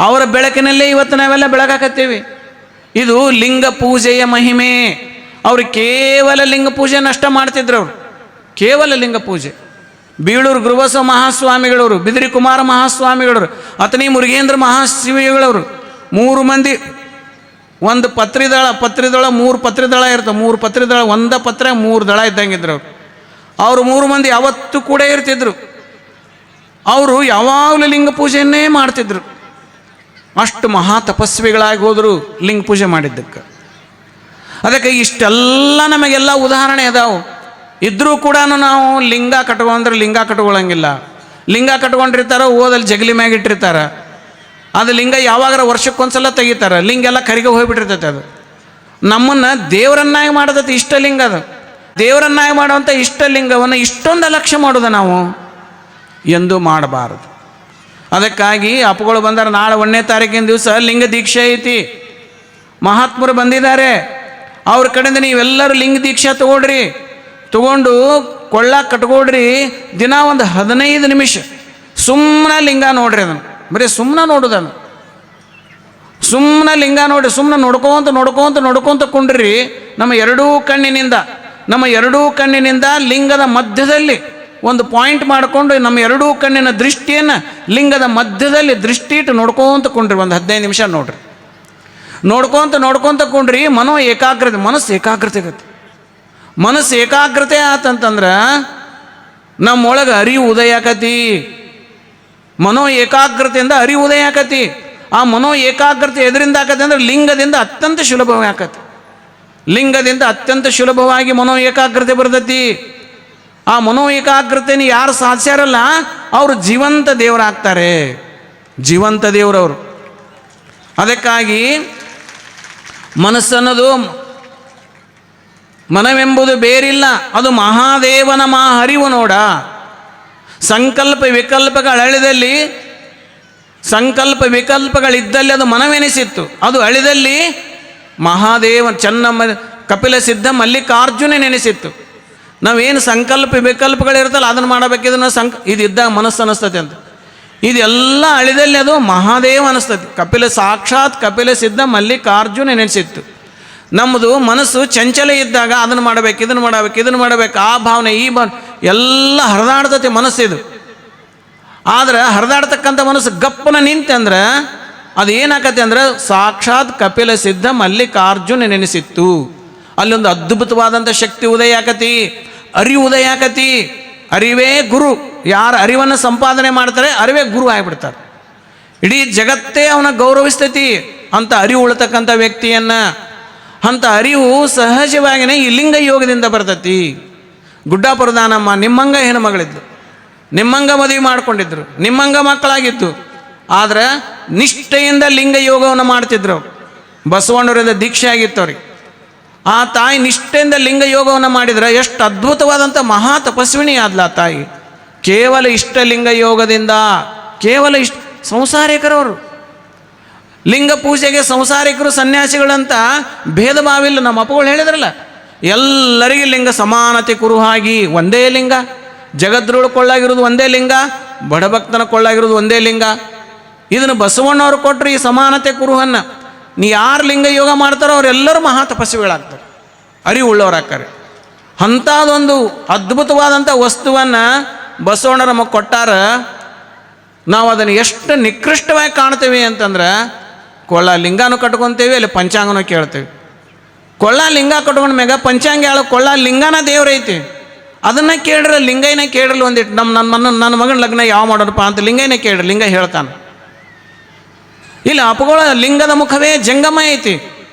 ಅವರ ಬೆಳಕಿನಲ್ಲೇ ಇವತ್ತು ನಾವೆಲ್ಲ ಬೆಳಗಾಕತ್ತೀವಿ. ಇದು ಲಿಂಗ ಪೂಜೆಯ ಮಹಿಮೆ. ಅವರು ಕೇವಲ ಲಿಂಗ ಪೂಜೆ ನಷ್ಟ ಮಾಡ್ತಿದ್ರು. ಅವರು ಕೇವಲ ಲಿಂಗ ಪೂಜೆ. ಬೀಳೂರು ಗುರುಬಸವ ಮಹಾಸ್ವಾಮಿಗಳವರು, ಬಿದಿರಿ ಕುಮಾರ ಮಹಾಸ್ವಾಮಿಗಳವರು, ಅತನಿ ಮುರುಗೇಂದ್ರ ಮಹಾಶಿವಿಗಳವರು, 3 ಮಂದಿ ಒಂದು ಪತ್ರಿದಳ 3 ಪತ್ರಿದಳ ಇರ್ತವೆ. 3 ಪತ್ರಿದಳ, ಒಂದ ಪತ್ರ 3 ದಳ ಇದ್ದಂಗಿದ್ರು ಅವರು 3 ಮಂದಿ ಯಾವತ್ತೂ ಕೂಡ ಇರ್ತಿದ್ರು. ಅವರು ಯಾವಾಗಲೂ ಲಿಂಗ ಪೂಜೆಯನ್ನೇ ಮಾಡ್ತಿದ್ರು. ಅಷ್ಟು ಮಹಾ ತಪಸ್ವಿಗಳಾಗಿ ಹೋದರು ಲಿಂಗ ಪೂಜೆ ಮಾಡಿದ್ದಕ್ಕೆ. ಅದಕ್ಕೆ ಇಷ್ಟೆಲ್ಲ ನಮಗೆಲ್ಲ ಉದಾಹರಣೆ ಅದಾವು. ಇದ್ರೂ ಕೂಡ ನಾವು ಲಿಂಗ ಕಟ್ಕೊಂಡ್ರೆ ಲಿಂಗ ಕಟ್ಕೊಳ್ಳಂಗಿಲ್ಲ. ಲಿಂಗ ಕಟ್ಕೊಂಡಿರ್ತಾರ, ಓದಲ್ಲಿ ಜಗಲಿ ಮ್ಯಾಗ ಇಟ್ಟಿರ್ತಾರೆ. ಅದು ಲಿಂಗ ಯಾವಾಗಾರ ವರ್ಷಕ್ಕೊಂದ್ಸಲ ತೆಗಿತಾರೆ. ಲಿಂಗ ಎಲ್ಲ ಕರಿಗೆ ಹೋಗ್ಬಿಟ್ಟಿರ್ತೈತೆ. ಅದು ನಮ್ಮನ್ನು ದೇವರನ್ನಾಗಿ ಮಾಡೋದಕ್ಕೆ ಇಷ್ಟಲಿಂಗ. ಅದು ದೇವರನ್ನಾಗಿ ಮಾಡುವಂಥ ಇಷ್ಟಲಿಂಗವನ್ನು ಇಷ್ಟೊಂದು ಅಲಕ್ಷ್ಯ ಮಾಡೋದು ನಾವು ಎಂದೂ ಮಾಡಬಾರದು. ಅದಕ್ಕಾಗಿ ಅಪ್ಪಗಳು ಬಂದಾರ. ನಾಳೆ 1ನೇ ತಾರೀಕಿನ ದಿವಸ ಲಿಂಗ ದೀಕ್ಷೆ ಐತಿ. ಮಹಾತ್ಮರು ಬಂದಿದ್ದಾರೆ. ಅವ್ರ ಕಡೆಯಿಂದ ನೀವೆಲ್ಲರೂ ಲಿಂಗ ದೀಕ್ಷೆ ತಗೊಂಡು ಕೊಳ್ಳಾಕ ಕಟ್ಕೊಡ್ರಿ. ದಿನ ಒಂದು 15 ನಿಮಿಷ ಸುಮ್ಮನೆ ಲಿಂಗ ನೋಡ್ರಿ. ಅದನ್ನು ಬರೀ ಸುಮ್ಮನೆ ನೋಡೋದನ್ನು. ಸುಮ್ಮನೆ ಲಿಂಗ ನೋಡಿ, ಸುಮ್ಮನೆ ನೋಡ್ಕೊಂತ ಕುಂಡ್ರಿ. ನಮ್ಮ ಎರಡೂ ಕಣ್ಣಿನಿಂದ ಲಿಂಗದ ಮಧ್ಯದಲ್ಲಿ ಒಂದು ಪಾಯಿಂಟ್ ಮಾಡಿಕೊಂಡು ನಮ್ಮ ಎರಡೂ ಕಣ್ಣಿನ ದೃಷ್ಟಿಯನ್ನು ಲಿಂಗದ ಮಧ್ಯದಲ್ಲಿ ದೃಷ್ಟಿ ಇಟ್ಟು ನೋಡ್ಕೊಂತ ಕುಂಡ್ರಿ. ಒಂದು 15 ನಿಮಿಷ ನೋಡ್ರಿ. ನೋಡ್ಕೊಂತ ಕುಂಡ್ರಿ. ಮನಸ್ಸು ಏಕಾಗ್ರತೆ ಆತಂತಂದ್ರೆ ನಮ್ಮೊಳಗೆ ಅರಿವು ಉದಯ ಆಕತಿ. ಮನೋ ಏಕಾಗ್ರತೆಯಿಂದ ಅರಿವು ಉದಯ ಆಕತಿ. ಆ ಮನೋ ಏಕಾಗ್ರತೆ ಎದರಿಂದ ಆಕತಿ ಅಂದ್ರೆ ಲಿಂಗದಿಂದ ಅತ್ಯಂತ ಸುಲಭವಾಗಿ ಆಕತಿ. ಲಿಂಗದಿಂದ ಅತ್ಯಂತ ಸುಲಭವಾಗಿ ಮನೋ ಏಕಾಗ್ರತೆ ಬರ್ತೈತಿ. ಆ ಮನೋ ಏಕಾಗ್ರತೆನ ಯಾರು ಸಾಧಿಸ್ಯಾರಲ್ಲ ಅವರು ಜೀವಂತ ದೇವರಾಗ್ತಾರೆ, ಜೀವಂತ ದೇವರವರು. ಅದಕ್ಕಾಗಿ ಮನಸ್ಸನ್ನೋದು, ಮನವೆಂಬುದು ಬೇರಿಲ್ಲ, ಅದು ಮಹಾದೇವನ ಹರಿವು ನೋಡ. ಸಂಕಲ್ಪ ವಿಕಲ್ಪಗಳಿದ್ದಲ್ಲಿ ಅದು ಮನವೆನಿಸಿತ್ತು, ಅದು ಅಳಿದಲ್ಲಿ ಮಹಾದೇವ ಚೆನ್ನಮ್ಮ ಕಪಿಲ ಸಿದ್ಧ ಮಲ್ಲಿಕಾರ್ಜುನ ನೆನೆಸಿತ್ತು. ನಾವೇನು ಸಂಕಲ್ಪ ವಿಕಲ್ಪಗಳಿರ್ತಲ್ಲ ಅದನ್ನು ಮಾಡಬೇಕು, ಇದಿದ್ದಾಗ ಮನಸ್ಸು ಅನ್ನಿಸ್ತದೆ ಅಂತ. ಇದೆಲ್ಲ ಅಳಿದಲ್ಲಿ ಅದು ಮಹಾದೇವ ಅನ್ನಿಸ್ತದೆ. ಸಾಕ್ಷಾತ್ ಕಪಿಲ ಸಿದ್ಧ ಮಲ್ಲಿಕಾರ್ಜುನ ನೆನೆಸಿತ್ತು. ನಮ್ಮದು ಮನಸ್ಸು ಚಂಚಲ ಇದ್ದಾಗ ಅದನ್ನು ಮಾಡಬೇಕು, ಇದನ್ನು ಮಾಡಬೇಕು, ಆ ಭಾವನೆ ಈ ಭಾವನೆ ಎಲ್ಲ ಹರಿದಾಡ್ತತಿ ಮನಸ್ಸಿದು. ಆದ್ರೆ ಹರಿದಾಡ್ತಕ್ಕಂಥ ಮನಸ್ಸು ಗಪ್ಪನ ನಿಂತಂದ್ರೆ ಅದು ಏನಾಕತಿ ಅಂದ್ರೆ ಸಾಕ್ಷಾತ್ ಕಪಿಲ ಸಿದ್ಧ ಮಲ್ಲಿಕಾರ್ಜುನ ನೆನೆಸಿತ್ತು. ಅಲ್ಲೊಂದು ಅದ್ಭುತವಾದಂಥ ಶಕ್ತಿ ಉದಯ ಆಕತಿ, ಅರಿವು ಉದಯ ಆಕತಿ. ಅರಿವೇ ಗುರು. ಯಾರು ಅರಿವನ್ನು ಸಂಪಾದನೆ ಮಾಡ್ತಾರೆ ಅರಿವೇ ಗುರು ಆಗಿಬಿಡ್ತಾರೆ. ಇಡೀ ಜಗತ್ತೇ ಅವನ ಗೌರವಿಸ್ತೈತಿ ಅಂತ ಅರಿವು ಉಳ್ತಕ್ಕಂಥ ವ್ಯಕ್ತಿಯನ್ನು. ಅಂಥ ಅರಿವು ಸಹಜವಾಗಿಯೇ ಈ ಲಿಂಗ ಯೋಗದಿಂದ ಬರ್ತೈತಿ. ಗುಡ್ಡಾಪುರದ ನಮ್ಮ ನಿಮ್ಮಂಗ ಹೆಣ್ಮಗಳಿದ್ದು, ನಿಮ್ಮಂಗ ಮದುವೆ ಮಾಡ್ಕೊಂಡಿದ್ರು, ನಿಮ್ಮಂಗ ಮಕ್ಕಳಾಗಿತ್ತು. ಆದರೆ ನಿಷ್ಠೆಯಿಂದ ಲಿಂಗ ಯೋಗವನ್ನು ಮಾಡ್ತಿದ್ರು. ಬಸವಣ್ಣವರಿಂದ ದೀಕ್ಷೆ ಆಗಿತ್ತು ಅವ್ರಿಗೆ. ಆ ತಾಯಿ ನಿಷ್ಠೆಯಿಂದ ಲಿಂಗ ಯೋಗವನ್ನು ಮಾಡಿದ್ರೆ ಎಷ್ಟು ಅದ್ಭುತವಾದಂಥ ಮಹಾ ತಪಸ್ವಿನಿ ಆದ್ಲ ಆ ತಾಯಿ. ಕೇವಲ ಲಿಂಗ ಯೋಗದಿಂದ, ಕೇವಲ ಸಂಸಾರಿಕರವರು. ಲಿಂಗ ಪೂಜೆಗೆ ಸಂಸಾರಿಕರು ಸನ್ಯಾಸಿಗಳಂತ ಭೇದ ಭಾವಿಲ್ಲ. ನಮ್ಮ ಅಪ್ಪಗಳು ಹೇಳಿದ್ರಲ್ಲ, ಎಲ್ಲರಿಗೆ ಲಿಂಗ ಸಮಾನತೆ ಕುರುಹಾಗಿ ಒಂದೇ ಲಿಂಗ. ಜಗದ್ರುಳು ಕೊಳ್ಳಾಗಿರೋದು ಒಂದೇ ಲಿಂಗ, ಬಡಭಕ್ತನ ಕೊಳ್ಳಾಗಿರೋದು ಒಂದೇ ಲಿಂಗ. ಇದನ್ನು ಬಸವಣ್ಣವ್ರು ಕೊಟ್ಟರು ಈ ಸಮಾನತೆ ಕುರುಹನ್ನು. ನೀ ಯಾರು ಲಿಂಗ ಯೋಗ ಮಾಡ್ತಾರೋ ಅವರೆಲ್ಲರೂ ಮಹಾ ತಪಸ್ವಿಗಳಾಗ್ತಾರೆ, ಅರಿವುಳ್ಳವರಾಗ್ತಾರೆ. ಅಂಥದ್ದೊಂದು ಅದ್ಭುತವಾದಂಥ ವಸ್ತುವನ್ನು ಬಸವಣ್ಣ ನಮಗೆ ಕೊಟ್ಟಾರ. ನಾವು ಅದನ್ನು ಎಷ್ಟು ನಿಕೃಷ್ಟವಾಗಿ ಕಾಣ್ತೇವೆ ಅಂತಂದ್ರೆ, ಕೊಳ್ಳ ಲಿಂಗನೂ ಕಟ್ಕೊತೇವೆ, ಅಲ್ಲಿ ಪಂಚಾಂಗನೂ ಕೇಳ್ತೇವೆ. ಕೊಳ್ಳ ಲಿಂಗ ಕಟ್ಕೊಂಡ ಮ್ಯಾಗ ಪಂಚಾಂಗ ಹೇಳೋ ಕೊಳ್ಳ ಲಿಂಗನ ದೇವ್ರೈತಿ, ಅದನ್ನು ಕೇಳ್ರ, ಲಿಂಗೈನ ಕೇಳ್ರಲ್ಲ ಒಂದಿಟ್ಟು. ನನ್ನ ಮಗನ ಲಗ್ನ ಯಾವ ಮಾಡೋಣಪ್ಪ ಅಂತ ಲಿಂಗೈನ ಕೇಳ್ರಿ, ಲಿಂಗ ಹೇಳ್ತಾನೆ. ಇಲ್ಲಿ ಅಪಗೋಳ ಲಿಂಗದ ಮುಖವೇ ಜಂಗಮ ಐತಿ,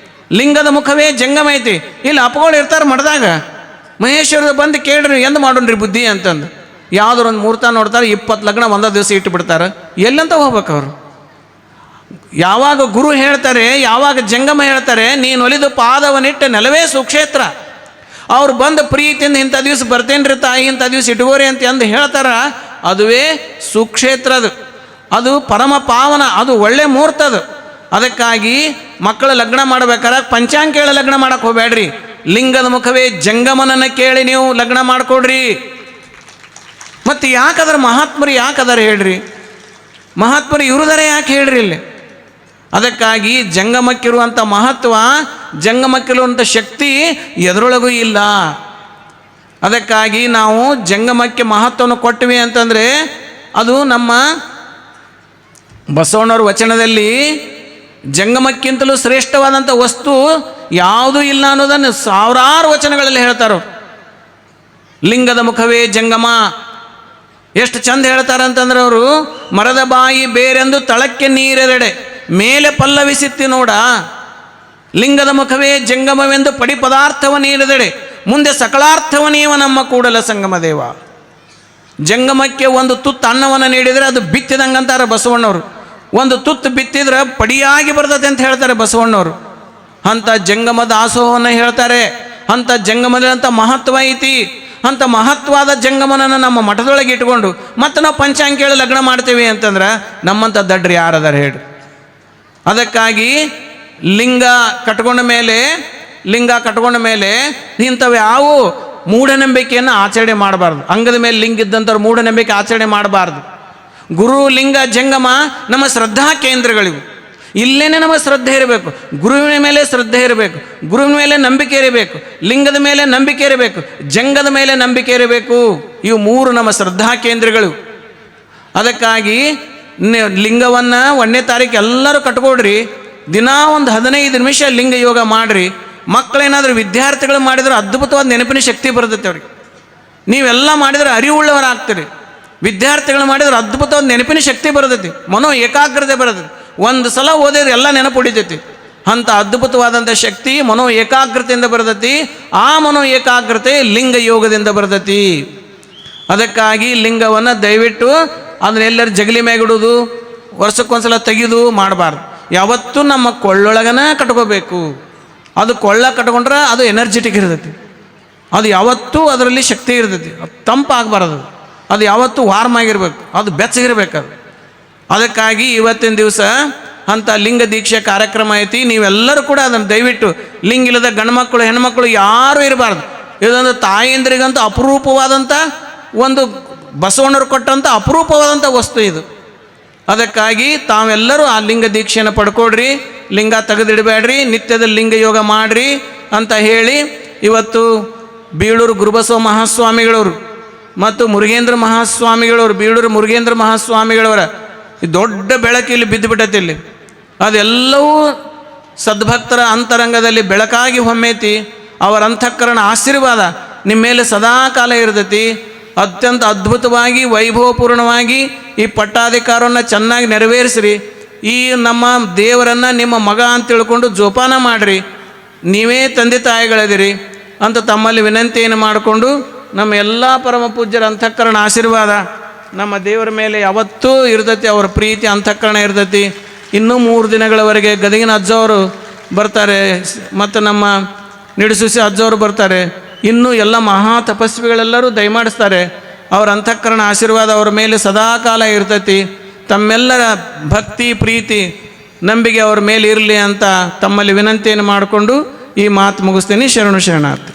ಲಿಂಗದ ಮುಖವೇ ಜಂಗಮ ಐತಿ. ಇಲ್ಲಿ ಅಪಗೋಳು ಇರ್ತಾರೆ ಮಠದಾಗ, ಮಹೇಶ್ವರದ ಬಂದು ಕೇಳ್ರಿ ಎಂದು ಮಾಡೋಣ್ರಿ ಬುದ್ಧಿ ಅಂತಂದು. ಯಾವುದಾರು ಒಂದು ಮುಹೂರ್ತ ನೋಡ್ತಾರೆ, 20 ಲಗ್ನ ಒಂದೇ ದಿವಸ ಇಟ್ಟು ಬಿಡ್ತಾರೆ. ಎಲ್ಲಂತ ಹೋಗ್ಬೇಕು ಅವರು? ಯಾವಾಗ ಗುರು ಹೇಳ್ತಾರೆ, ಯಾವಾಗ ಜಂಗಮ ಹೇಳ್ತಾರೆ, ನೀನು ಒಲಿದು ಪಾದವನ್ನಿಟ್ಟ ನೆಲವೇ ಸುಕ್ಷೇತ್ರ. ಅವ್ರು ಬಂದು ಪ್ರೀತಿಯಿಂದ ಇಂಥ ದಿವಸ ಬರ್ತೇನ್ರಿ ತಾಯಿ, ಇಂಥ ದಿವಸ ಇಟ್ಕೋರಿ ಅಂತ ಹೇಳ್ತಾರ, ಅದುವೇ ಸುಕ್ಷೇತ್ರ. ಅದು ಪರಮ ಪಾವನ, ಅದು ಒಳ್ಳೆ ಮುಹೂರ್ತ ಅದು. ಅದಕ್ಕಾಗಿ ಮಕ್ಕಳು ಲಗ್ನ ಮಾಡ್ಬೇಕಾರೆ ಪಂಚಾಂಗ ಕೇಳಿ ಲಗ್ನ ಮಾಡಕ್ಕೆ ಹೋಗ್ಬೇಡ್ರಿ, ಲಿಂಗದ ಮುಖವೇ ಜಂಗಮನನ್ನು ಕೇಳಿ ನೀವು ಲಗ್ನ ಮಾಡ್ಕೊಡ್ರಿ. ಮತ್ತು ಯಾಕಂದ್ರೆ ಮಹಾತ್ಮರು ಯಾಕದಾರ ಹೇಳ್ರಿ, ಮಹಾತ್ಮರು ಇವ್ರದಾರೆ ಯಾಕೆ ಹೇಳ್ರಿ ಇಲ್ಲಿ? ಅದಕ್ಕಾಗಿ ಜಂಗಮಕ್ಕಿರುವಂಥ ಮಹತ್ವ, ಜಂಗಮಕ್ಕಿರುವಂಥ ಶಕ್ತಿ ಎದರೊಳಗೂ ಇಲ್ಲ. ಅದಕ್ಕಾಗಿ ನಾವು ಜಂಗಮಕ್ಕೆ ಮಹತ್ವವನ್ನು ಕೊಟ್ಟಿವಿ ಅಂತಂದರೆ ಅದು ನಮ್ಮ ಬಸವಣ್ಣವ್ರ ವಚನದಲ್ಲಿ ಜಂಗಮಕ್ಕಿಂತಲೂ ಶ್ರೇಷ್ಠವಾದಂಥ ವಸ್ತು ಯಾವುದೂ ಇಲ್ಲ ಅನ್ನೋದನ್ನು ಸಾವಿರಾರು ವಚನಗಳಲ್ಲಿ ಹೇಳ್ತಾರೆ. ಲಿಂಗದ ಮುಖವೇ ಜಂಗಮ. ಎಷ್ಟು ಚಂದ ಹೇಳ್ತಾರಂತಂದ್ರೆ ಅವರು, ಮರದ ಬಾಯಿ ಬೇರೆಂದು ತಳಕ್ಕೆ ನೀರೆರಡೆ ಮೇಲೆ ಪಲ್ಲವಿಸಿತ್ತಿ ನೋಡ, ಲಿಂಗದ ಮುಖವೇ ಜಂಗಮವೆಂದು ಪಡಿ ಪದಾರ್ಥವ ನೀಡಿದೆಡೆ ಮುಂದೆ ಸಕಲಾರ್ಥವ ನೀವ ನಮ್ಮ ಕೂಡಲ ಸಂಗಮ ದೇವ. ಜಂಗಮಕ್ಕೆ ಒಂದು ತುತ್ತು ಅನ್ನವನ್ನು ನೀಡಿದರೆ ಅದು ಬಿತ್ತಿದಂಗಂತಾರೆ ಬಸವಣ್ಣವರು. ಒಂದು ತುತ್ತು ಬಿತ್ತಿದ್ರೆ ಪಡಿಯಾಗಿ ಬರ್ತದೆ ಅಂತ ಹೇಳ್ತಾರೆ ಬಸವಣ್ಣವರು. ಅಂಥ ಜಂಗಮ ದಾಸೋಹವನ್ನು ಹೇಳ್ತಾರೆ. ಅಂಥ ಜಂಗಮದಂಥ ಮಹತ್ವ ಐತಿ. ಅಂಥ ಮಹತ್ವದ ಜಂಗಮನನ್ನು ನಮ್ಮ ಮಠದೊಳಗೆ ಇಟ್ಕೊಂಡು ಮತ್ತು ನಾವು ಪಂಚಾಂಗ ಕೇಳಿ ಲಗ್ನ ಮಾಡ್ತೀವಿ ಅಂತಂದ್ರೆ ನಮ್ಮಂಥ ದಡ್ರಿ ಯಾರದಾರ ಹೇಳಿ. ಅದಕ್ಕಾಗಿ ಲಿಂಗ ಕಟ್ಕೊಂಡ ಮೇಲೆ ಇಂಥವು ಯಾವ ಮೂಢನಂಬಿಕೆಯನ್ನು ಆಚರಣೆ ಮಾಡಬಾರ್ದು. ಅಂಗದ ಮೇಲೆ ಲಿಂಗ ಇದ್ದಂಥವ್ರು ಮೂಢನಂಬಿಕೆ ಆಚರಣೆ ಮಾಡಬಾರ್ದು. ಗುರು ಲಿಂಗ ಜಂಗಮ ನಮ್ಮ ಶ್ರದ್ಧಾ ಕೇಂದ್ರಗಳಿವು. ಇಲ್ಲೇನೆ ನಮಗೆ ಶ್ರದ್ಧೆ ಇರಬೇಕು, ಗುರುವಿನ ಮೇಲೆ ಶ್ರದ್ಧೆ ಇರಬೇಕು, ಗುರುವಿನ ಮೇಲೆ ನಂಬಿಕೆ ಇರಬೇಕು, ಲಿಂಗದ ಮೇಲೆ ನಂಬಿಕೆ ಇರಬೇಕು, ಜಂಗದ ಮೇಲೆ ನಂಬಿಕೆ ಇರಬೇಕು. ಇವು 3 ನಮ್ಮ ಶ್ರದ್ಧಾ ಕೇಂದ್ರಗಳು. ಅದಕ್ಕಾಗಿ ಲಿಂಗವನ್ನು 1ನೇ ತಾರೀಕು ಎಲ್ಲರೂ ಕಟ್ಕೊಡ್ರಿ. ದಿನಾ ಒಂದು 15 ನಿಮಿಷ ಲಿಂಗ ಯೋಗ ಮಾಡಿರಿ. ಮಕ್ಕಳೇನಾದರೂ ವಿದ್ಯಾರ್ಥಿಗಳು ಮಾಡಿದ್ರೆ ಅದ್ಭುತವಾದ ನೆನಪಿನ ಶಕ್ತಿ ಬರ್ತೈತೆ ಅವ್ರಿಗೆ. ನೀವೆಲ್ಲ ಮಾಡಿದರೆ ಅರಿವುಳ್ಳವರಾಗ್ತೀರಿ. ವಿದ್ಯಾರ್ಥಿಗಳು ಮಾಡಿದ್ರೆ ಅದ್ಭುತವಾದ ನೆನಪಿನ ಶಕ್ತಿ ಬರ್ತೈತಿ, ಮನೋ ಏಕಾಗ್ರತೆ ಬರ್ತೈತಿ. ಒಂದು ಸಲ ಓದಿದ್ರೆ ಎಲ್ಲ ನೆನಪು ಹೊಡಿತೈತಿ. ಅಂಥ ಅದ್ಭುತವಾದಂಥ ಶಕ್ತಿ ಮನೋ ಏಕಾಗ್ರತೆಯಿಂದ ಬರ್ತೈತಿ. ಆ ಮನೋ ಏಕಾಗ್ರತೆ ಲಿಂಗ ಯೋಗದಿಂದ ಬರ್ತೈತಿ. ಅದಕ್ಕಾಗಿ ಲಿಂಗವನ್ನು ದಯವಿಟ್ಟು ಅದನ್ನೆಲ್ಲರೂ ಜಗಲಿ ಮ್ಯಾಗಿಡೋದು, ವರ್ಷಕ್ಕೊಂದ್ಸಲ ತೆಗೆದು ಮಾಡಬಾರ್ದು. ಯಾವತ್ತೂ ನಮ್ಮ ಕೊಳ್ಳೊಳಗನ ಕಟ್ಕೋಬೇಕು. ಅದು ಕೊಳ್ಳ ಕಟ್ಕೊಂಡ್ರೆ ಅದು ಎನರ್ಜೆಟಿಕ್ ಇರ್ತೈತಿ. ಅದು ಯಾವತ್ತೂ ಅದರಲ್ಲಿ ಶಕ್ತಿ ಇರ್ತೈತಿ. ಅದು ತಂಪಾಗಬಾರ್ದು. ಅದು ಯಾವತ್ತೂ ವಾರ್ಮ್ ಆಗಿರ್ಬೇಕು, ಅದು ಬೆಚ್ಚಗಿರ್ಬೇಕದು. ಅದಕ್ಕಾಗಿ ಇವತ್ತಿನ ದಿವಸ ಅಂಥ ಲಿಂಗ ದೀಕ್ಷೆ ಕಾರ್ಯಕ್ರಮ ಐತಿ. ನೀವೆಲ್ಲರೂ ಕೂಡ ಅದನ್ನು ದಯವಿಟ್ಟು ಲಿಂಗ ಇಲ್ಲದ ಗಂಡ್ಮಕ್ಕಳು ಹೆಣ್ಮಕ್ಳು ಯಾರೂ ಇರಬಾರ್ದು. ಇದೊಂದು ತಾಯಂದ್ರಿಗಂತೂ ಅಪರೂಪವಾದಂಥ ಒಂದು ಬಸವಣ್ಣರು ಕೊಟ್ಟಂಥ ಅಪರೂಪವಾದಂಥ ವಸ್ತು ಇದು. ಅದಕ್ಕಾಗಿ ತಾವೆಲ್ಲರೂ ಆ ಲಿಂಗ ದೀಕ್ಷೆಯನ್ನು ಪಡ್ಕೊಡ್ರಿ. ಲಿಂಗ ತೆಗೆದಿಡಬೇಡ್ರಿ, ನಿತ್ಯದ ಲಿಂಗ ಯೋಗ ಮಾಡಿರಿ ಅಂತ ಹೇಳಿ ಇವತ್ತು ಬೀಳೂರು ಗುರುಬಸವ ಮಹಾಸ್ವಾಮಿಗಳವರು ಮತ್ತು ಮುರುಗೇಂದ್ರ ಮಹಾಸ್ವಾಮಿಗಳವರು, ಬೀಳೂರು ಮುರುಗೇಂದ್ರ ಮಹಾಸ್ವಾಮಿಗಳವರ ದೊಡ್ಡ ಬೆಳಕು ಇಲ್ಲಿ ಬಿದ್ದುಬಿಟ್ಟೈತಿ. ಇಲ್ಲಿ ಅದೆಲ್ಲವೂ ಸದ್ಭಕ್ತರ ಅಂತರಂಗದಲ್ಲಿ ಬೆಳಕಾಗಿ ಹೊಮ್ಮೇತಿ. ಅವರ ಅಂತಃಕರಣ ಆಶೀರ್ವಾದ ನಿಮ್ಮ ಮೇಲೆ ಸದಾಕಾಲ ಇರ್ತೈತಿ. ಅತ್ಯಂತ ಅದ್ಭುತವಾಗಿ ವೈಭವಪೂರ್ಣವಾಗಿ ಈ ಪಟ್ಟಾಧಿಕಾರವನ್ನು ಚೆನ್ನಾಗಿ ನೆರವೇರಿಸ್ರಿ. ಈ ನಮ್ಮ ದೇವರನ್ನು ನಿಮ್ಮ ಮಗ ಅಂತ ತಿಳ್ಕೊಂಡು ಜೋಪಾನ ಮಾಡಿರಿ. ನೀವೇ ತಂದೆ ತಾಯಿಗಳದಿರಿ ಅಂತ ತಮ್ಮಲ್ಲಿ ವಿನಂತಿಯನ್ನು ಮಾಡಿಕೊಂಡು ನಮ್ಮ ಎಲ್ಲ ಪರಮ ಪೂಜ್ಯರ ಅಂತಃಕರಣ ಆಶೀರ್ವಾದ ನಮ್ಮ ದೇವರ ಮೇಲೆ ಯಾವತ್ತೂ ಇರ್ತೈತಿ. ಅವರ ಪ್ರೀತಿ ಅಂತಃಕರಣ ಇರ್ತೈತಿ. ಇನ್ನೂ 3 ದಿನಗಳವರೆಗೆ ಗದಗಿನ ಅಜ್ಜವರು ಬರ್ತಾರೆ ಮತ್ತು ನಮ್ಮ ನಿಡಸುಸಿ ಅಜ್ಜವರು ಬರ್ತಾರೆ. ಇನ್ನೂ ಎಲ್ಲ ಮಹಾ ತಪಸ್ವಿಗಳೆಲ್ಲರೂ ದಯಮಾಡಿಸ್ತಾರೆ. ಅವರ ಅಂತಃಕರಣ ಆಶೀರ್ವಾದ ಅವರ ಮೇಲೆ ಸದಾಕಾಲ ಇರ್ತೈತಿ. ತಮ್ಮೆಲ್ಲರ ಭಕ್ತಿ ಪ್ರೀತಿ ನಂಬಿಕೆ ಅವರ ಮೇಲೆ ಇರಲಿ ಅಂತ ತಮ್ಮಲ್ಲಿ ವಿನಂತಿಯನ್ನು ಮಾಡಿಕೊಂಡು ಈ ಮಾತು ಮುಗಿಸ್ತೀನಿ. ಶರಣು ಶರಣಾರ್ಥಿ.